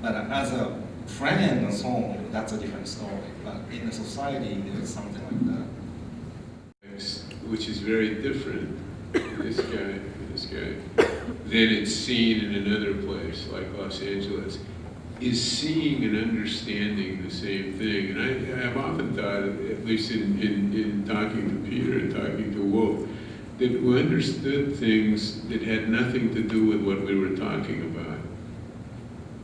But as a friend and so on, that's a different story. But in a society, there's something like that. Which is very different, this guy, than it's seen in another place, like Los Angeles, is seeing and understanding the same thing. And I've often thought, at least in talking to Peter and talking to Wolf, that we understood things that had nothing to do with what we were talking about.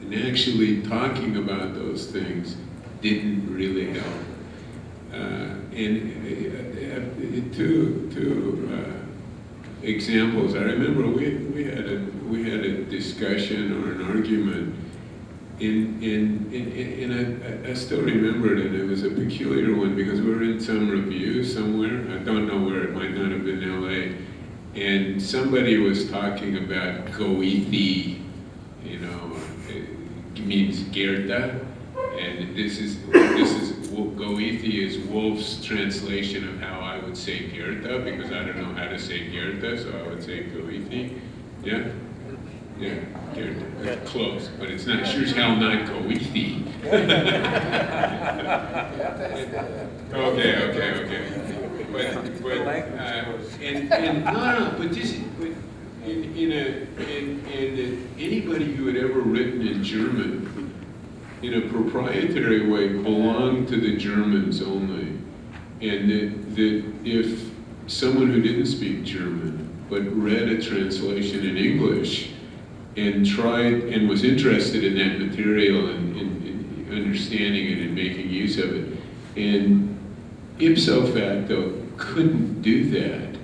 And actually talking about those things didn't really help. Two examples. I remember we had a discussion or an argument, and I still remember it, and it was a peculiar one because we were in some review somewhere. I don't know where, it might not have been LA, and somebody was talking about Goethe, it means Goethe, and this is Goethe is Wolf's translation of how I would say Goethe, because I don't know how to say Goethe, so I would say Goethe. Yeah? Yeah, Goethe. Close, but it's not sure as hell not Goethe. Okay. But this, anybody who had ever written in German, in a proprietary way, belonged to the Germans only. And that if someone who didn't speak German, but read a translation in English, and tried, and was interested in that material and understanding it and making use of it, and ipso facto couldn't do that,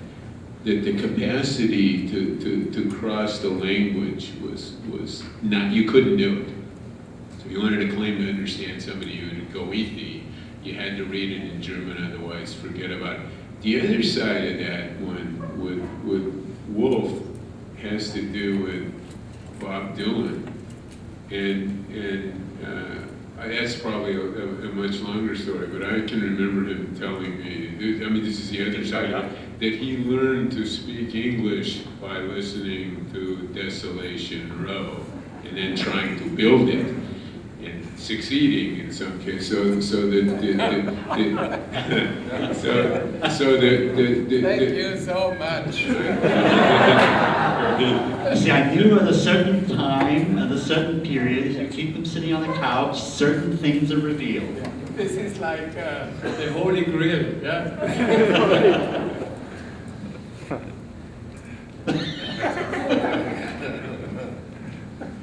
that the capacity to cross the language was not, you couldn't do it. So if you wanted to claim to understand somebody who would Goethe, you had to read it in German, otherwise forget about it. The other side of that one with Wolf has to do with Bob Dylan, and that's probably a much longer story, but I can remember him telling me, I mean, this is the other side of it, that he learned to speak English by listening to Desolation Row and then trying to build it. in succeeding in some case. So the Thank you so much. See, I knew at a certain time, at a certain period, if you keep them sitting on the couch, certain things are revealed. This is like the Holy Grail, yeah?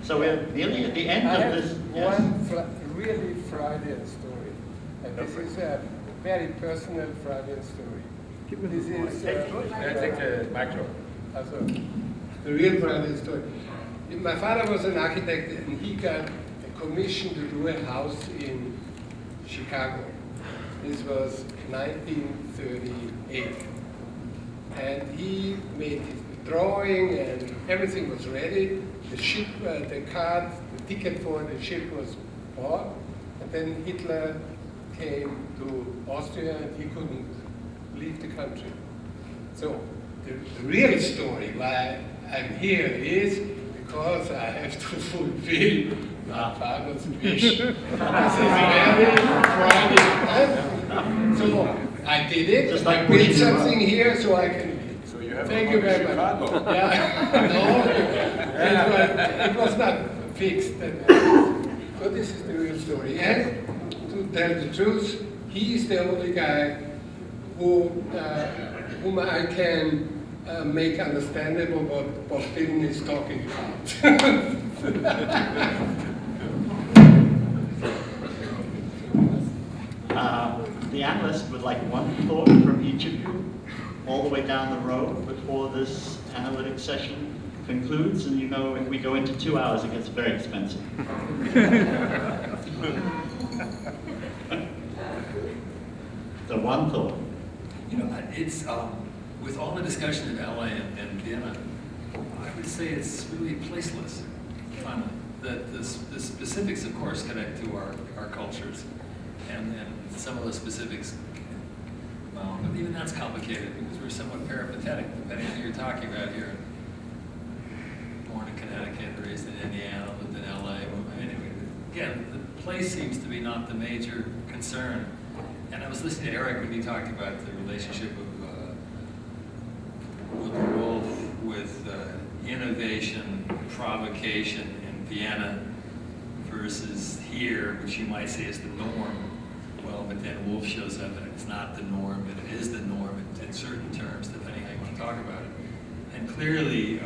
So we're nearly at the end I of have this. Yes. one really Freudian story. And this is a very personal Freudian story. This is Take the micro. also, the real Freudian story. My father was an architect and he got a commission to do a house in Chicago. This was 1938. And he made his drawing and everything was ready. The ship, the card, the ticket for the ship was bought. And then Hitler came to Austria and he couldn't leave the country. So the real story why I'm here is because I have to fulfill my father's wish. This is very Freudian. So I did it. Just like I built pushing the something here so I can leave. So you have Thank you very much. Chicago. Yeah, no, it was not fixed. So this is the real story. And to tell the truth, he is the only guy whom I can make understandable what Dylan is talking about. The analyst would like one thought from each of you, all the way down the road before this analytic session concludes. And you know, if we go into 2 hours, it gets very expensive. So one thought. You know, it's, with all the discussion of LA and Vienna, I would say it's really placeless, finally. The specifics, of course, connect to our cultures. And some of the specifics, well, but even that's complicated because we're somewhat peripatetic, depending on who you're talking about here. Born in Connecticut, raised in Indiana, lived in LA. Anyway, again, the place seems to be not the major concern. And I was listening to Eric when he talked about the relationship of Wolf with innovation, provocation in Vienna versus here, which you might say is the norm. Well, but then Wolf shows up and it's not the norm, but it is the norm in certain terms, depending how you want to talk about it. And clearly,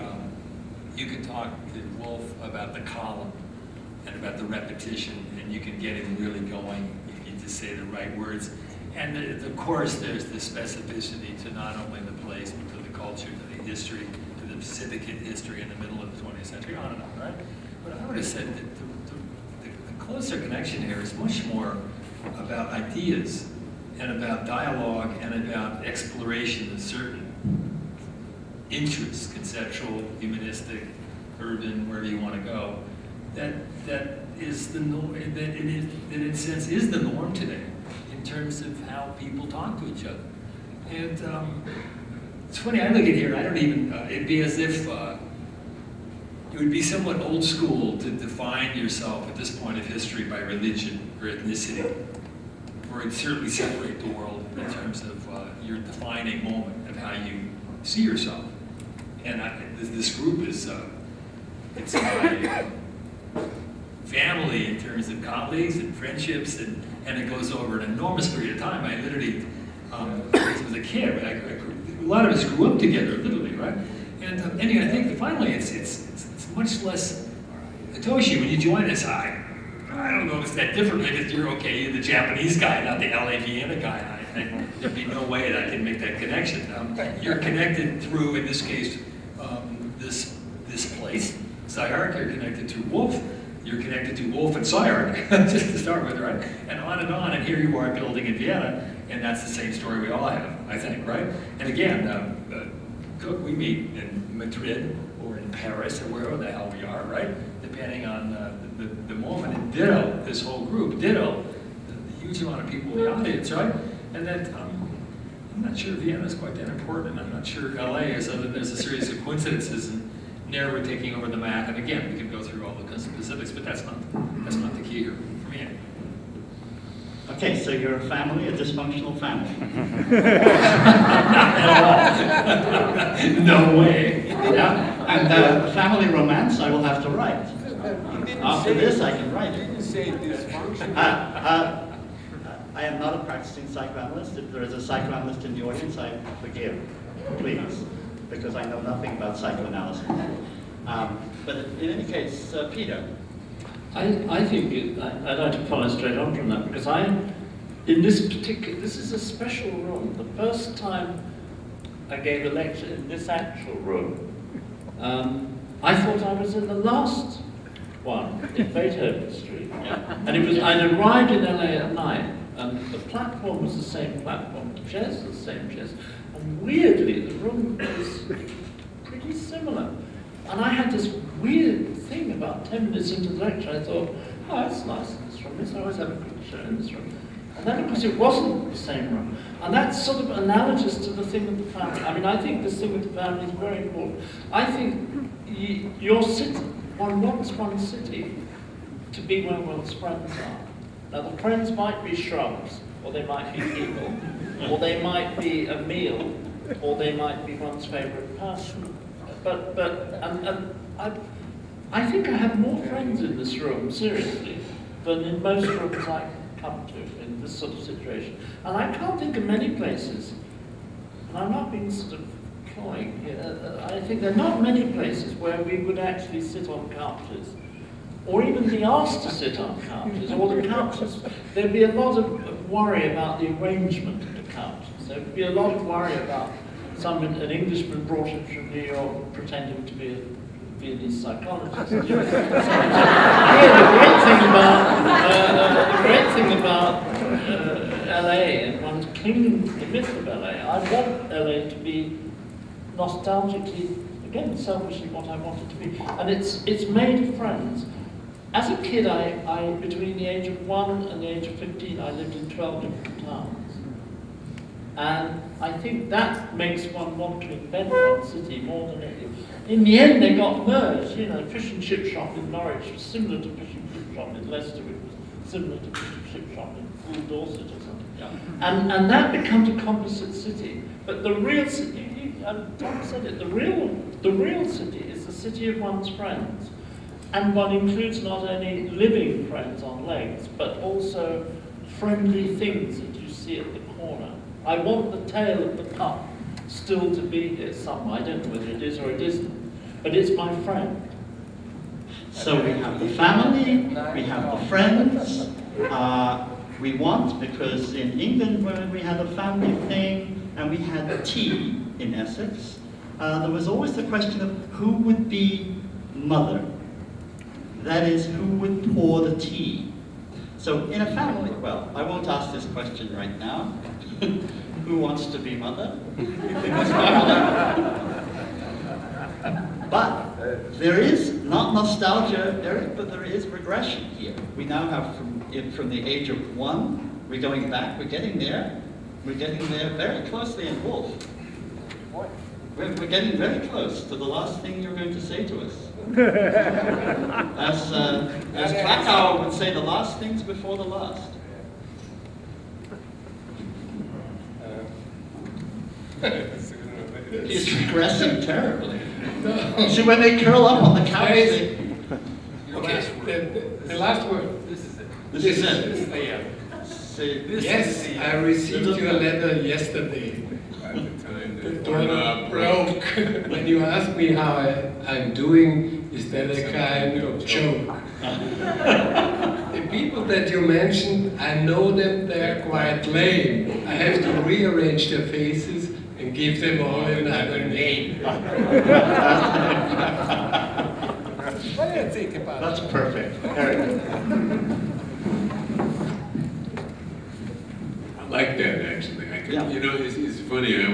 you can talk to Wolf about the column and about the repetition, and you can get him really going if you just say the right words. And of course, there's the specificity to not only the place, but to the culture, to the history, to the Pacific history in the middle of the 20th century, on and on, right? But I would have said that the closer connection here is much more about ideas and about dialogue and about exploration of certain interests, conceptual, humanistic, urban, wherever you want to go, that is the norm, that in a sense is the norm today in terms of how people talk to each other. And it's funny, I look at here, I don't even, it'd be as if it would be somewhat old school to define yourself at this point of history by religion or ethnicity, or it'd certainly separate the world in terms of your defining moment of how you see yourself. And this group is, it's my family in terms of colleagues and friendships, and it goes over an enormous period of time. I literally, as a kid, a lot of us grew up together, literally, right? And anyway, I think that finally it's much less. Hitoshi, when you join us, I don't know if it's that different. Maybe you're okay, you're the Japanese guy, not the LA Vienna guy. There'd be no way that I can make that connection. You're connected through, in this case, this place, SCI-Arc. You're connected to Wolf. You're connected to Wolf and SCI-Arc, just to start with, right? And on, and here you are building in Vienna, and that's the same story we all have, I think, right? And again, Cook, we meet in Madrid or in Paris or wherever the hell we are, right? Depending on the moment. And ditto, this whole group, ditto, the huge amount of people in the audience, right? And then I'm not sure Vienna is quite that important, and I'm not sure LA is, other than there's a series of coincidences, and Noever taking over the map, and again, we could go through all the specifics, but that's not the key here for me. Okay, so you're a family, a dysfunctional family. No way. Yeah, and a family romance I will have to write. After this, I can write it. Say dysfunction. I am not a practicing psychoanalyst. If there is a psychoanalyst in the audience, I forgive, please, because I know nothing about psychoanalysis. But in any case, Peter. I think I'd like to follow straight on from that, because this is a special room. The first time I gave a lecture in this actual room, I thought I was in the last one in Beethoven Street. And I'd arrived in LA at night, and the platform was the same platform, the chairs were the same chairs, and weirdly the room was pretty similar. And I had this weird thing about 10 minutes into the lecture. I thought, oh, that's nice in this room. I always have a good show in this room. And then, of course, it wasn't the same room. And that's sort of analogous to the thing with the family. I mean, I think this thing with the family is very important. I think your city, one wants one city to be where one's friends are. Now, the friends might be shrubs, or they might be people, or they might be a meal, or they might be one's favorite person. I think I have more friends in this room, seriously, than in most rooms I come to in this sort of situation. And I can't think of many places, and I'm not being sort of cloying here, I think there are not many places where we would actually sit on couches, or even be asked to sit on couches, or the couches, there'd be a lot of worry about the arrangement of the couches. There'd be a lot of worry about an Englishman brought in from New York pretending to be a Viennese psychologist. The great thing about LA, and one's clinging to the myth of LA, I want LA to be nostalgically, again, selfishly what I want it to be. And it's made of friends. As a kid, I between the age of 1 and the age of 15, I lived in 12 different towns. And I think that makes one want to invent one city more than anything. In the end, they got merged. You know, fish and chip shop in Norwich was similar to fish and chip shop in Leicester, which was similar to fish and chip shop in Full Dorset or something. Yeah. And that becomes a composite city. But the real city, Thom said it, the real city is the city of one's friends. And one includes not only living friends on legs, but also friendly things that you see at the corner. I want the tail of the cup still to be here somewhere. I don't know whether it is or it isn't, but it's my friend. So we have the family, we have the friends. We want, because in England when we had a family thing and we had tea in Essex, there was always the question of who would be mother. That is, who would pour the tea. So in a family, well, I won't ask this question right now. Who wants to be mother? But there is not nostalgia, Eric, but there is regression here. We now have from the age of 1, we're going back, we're getting there. We're getting there very closely in Wolf. We're getting very close to the last thing you're going to say to us. As Krakauer would say, the last things before the last. He's regressing terribly. See, when they curl up on the couch, they... Okay, the last word. This is it. Yes, I received your letter yesterday. The door broke. When you asked me how I'm doing, is that a kind of joke? The people that you mentioned, I know them, they're quite lame. I have to rearrange their faces and give them all another name. What do you think about That's perfect. Eric. I like that, actually. You know, it's funny. I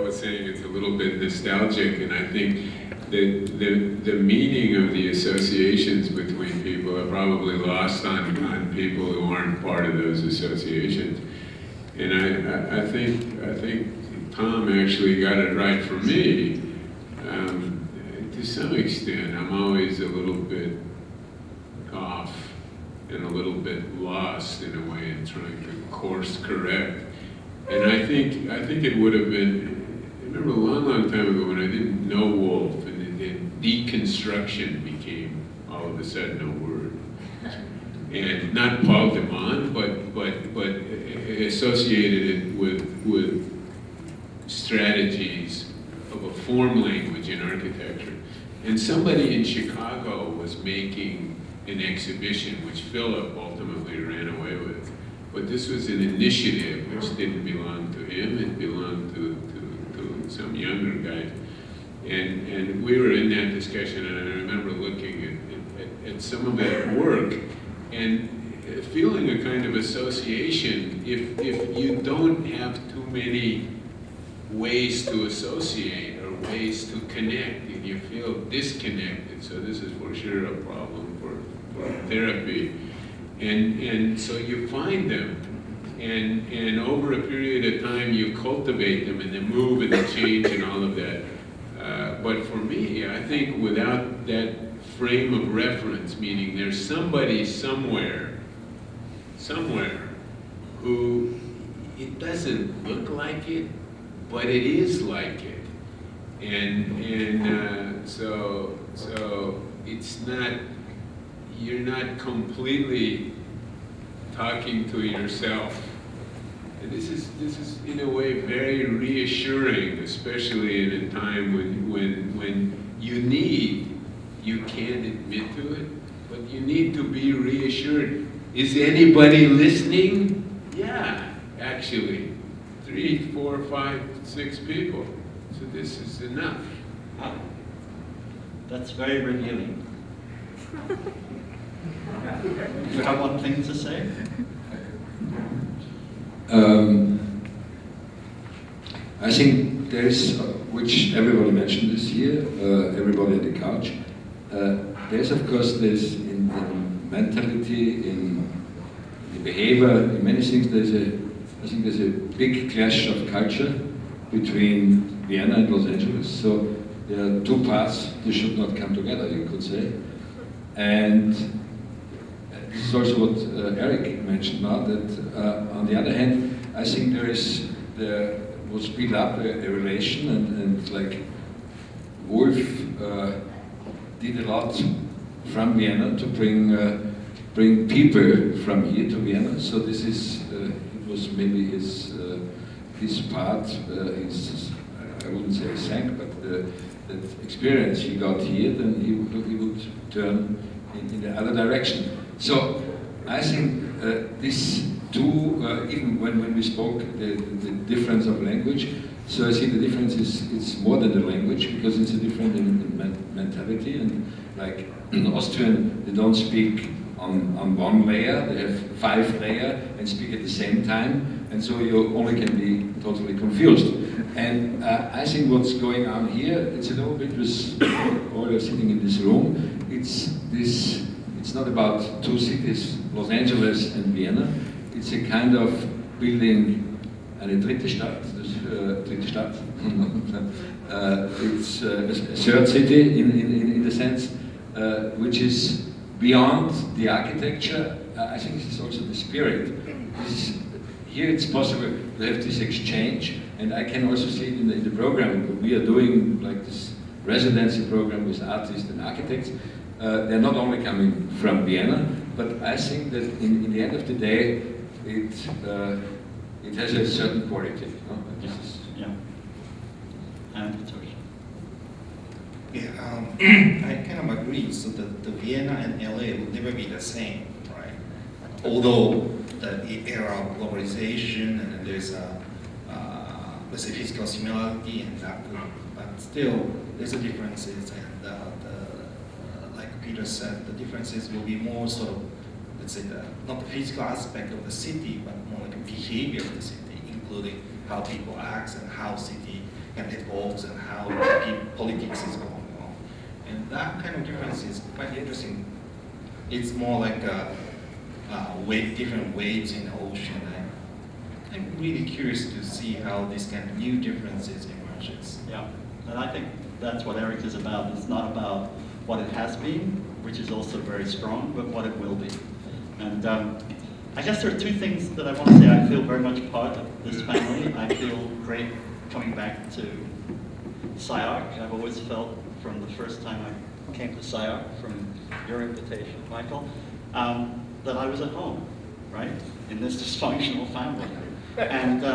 was saying it's a little bit nostalgic, and I think that the meaning of the associations between people are probably lost on people who aren't part of those associations. And I think Thom actually got it right for me. To some extent, I'm always a little bit off and a little bit lost in a way in trying to course correct. And I think it would have been, I remember a long time ago when I didn't know Wolf, and then deconstruction became all of a sudden a word. And not Paul Demont, but associated it with strategies of a form language in architecture. And somebody in Chicago was making an exhibition, which Philip ultimately ran away with. But this was an initiative which didn't belong to him, it belonged to some younger guy. And we were in that discussion, and I remember looking at some of that work and feeling a kind of association. If you don't have too many ways to associate or ways to connect, and you feel disconnected, so this is for sure a problem for therapy. And so you find them, and over a period of time you cultivate them, and they move and they change and all of that. But for me, I think without that frame of reference, meaning there's somebody somewhere who, it doesn't look like it, but it is like it. And so it's not, you're not completely talking to yourself. And this is in a way very reassuring, especially in a time when you can't admit to it, but you need to be reassured. Is anybody listening? Yeah, actually. 3, 4, 5, 6 people. So this is enough. Ah, that's very revealing. You have one thing to say? I think there is, which everybody mentioned this year, everybody at the couch. There's of course this in mentality, in the behavior, in many things. I think there's a big clash of culture between Vienna and Los Angeles. So there are two paths that should not come together, you could say. And this is also what Eric mentioned now, that on the other hand, I think there was built up a relation, and like Wolf did a lot from Vienna to bring people from here to Vienna. So this is, it was maybe his part, I wouldn't say sank, but that experience he got here, then he would turn in the other direction. So I think these two, even when we spoke, the difference of language, so I see the difference is it's more than the language, because it's a different in mentality. And like in Austrian, they don't speak on one layer, they have 5 layers and speak at the same time, and so you only can be totally confused. And I think what's going on here, it's a little bit with all you're sitting in this room, it's not about 2 cities, Los Angeles and Vienna. It's a kind of building eine dritte Stadt, it's a third city in the sense, which is beyond the architecture. I think this is also the spirit. Here it's possible to have this exchange, and I can also see it in the program. We are doing like this residency program with artists and architects. They're not only coming from Vienna, but I think that in the end of the day, it has a certain quality. No? Yeah. And Hitoshi. Yeah, I kind of agree. So the Vienna and LA will never be the same, right? Although the era of globalization and there's let's say physical similarity and that, but still there's a differences, and like Peter said, the differences will be more sort of, let's say, not the physical aspect of the city, but more like the behavior of the city, including how people act and how city can evolve and how politics is going on. And that kind of difference is quite interesting. It's more like different waves in the ocean. I'm really curious to see how this kind of new differences emerges. Yeah, and I think that's what Eric is about. It's not about what it has been, which is also very strong, but what it will be. And I guess there are two things that I want to say. I feel very much part of this family. I feel great coming back to SCI-Arc. I've always felt from the first time I came to SCI-Arc, from your invitation, Michael, that I was at home, right, in this dysfunctional family. And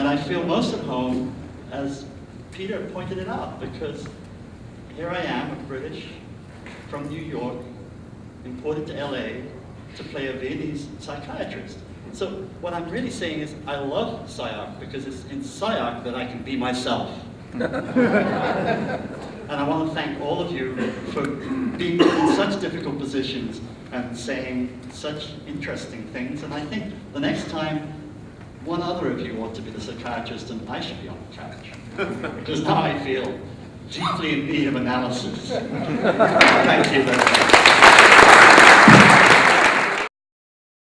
I feel most at home, as Peter pointed it out, because here I am, a British from New York, imported to LA to play a Viennese psychiatrist. So what I'm really saying is I love SCI-Arc because it's in SCI-Arc that I can be myself. And I want to thank all of you for being in such difficult positions and saying such interesting things. And I think the next time, one other of you ought to be the psychiatrist and I should be on the couch. Because now I feel deeply in need of analysis. Thank you very much.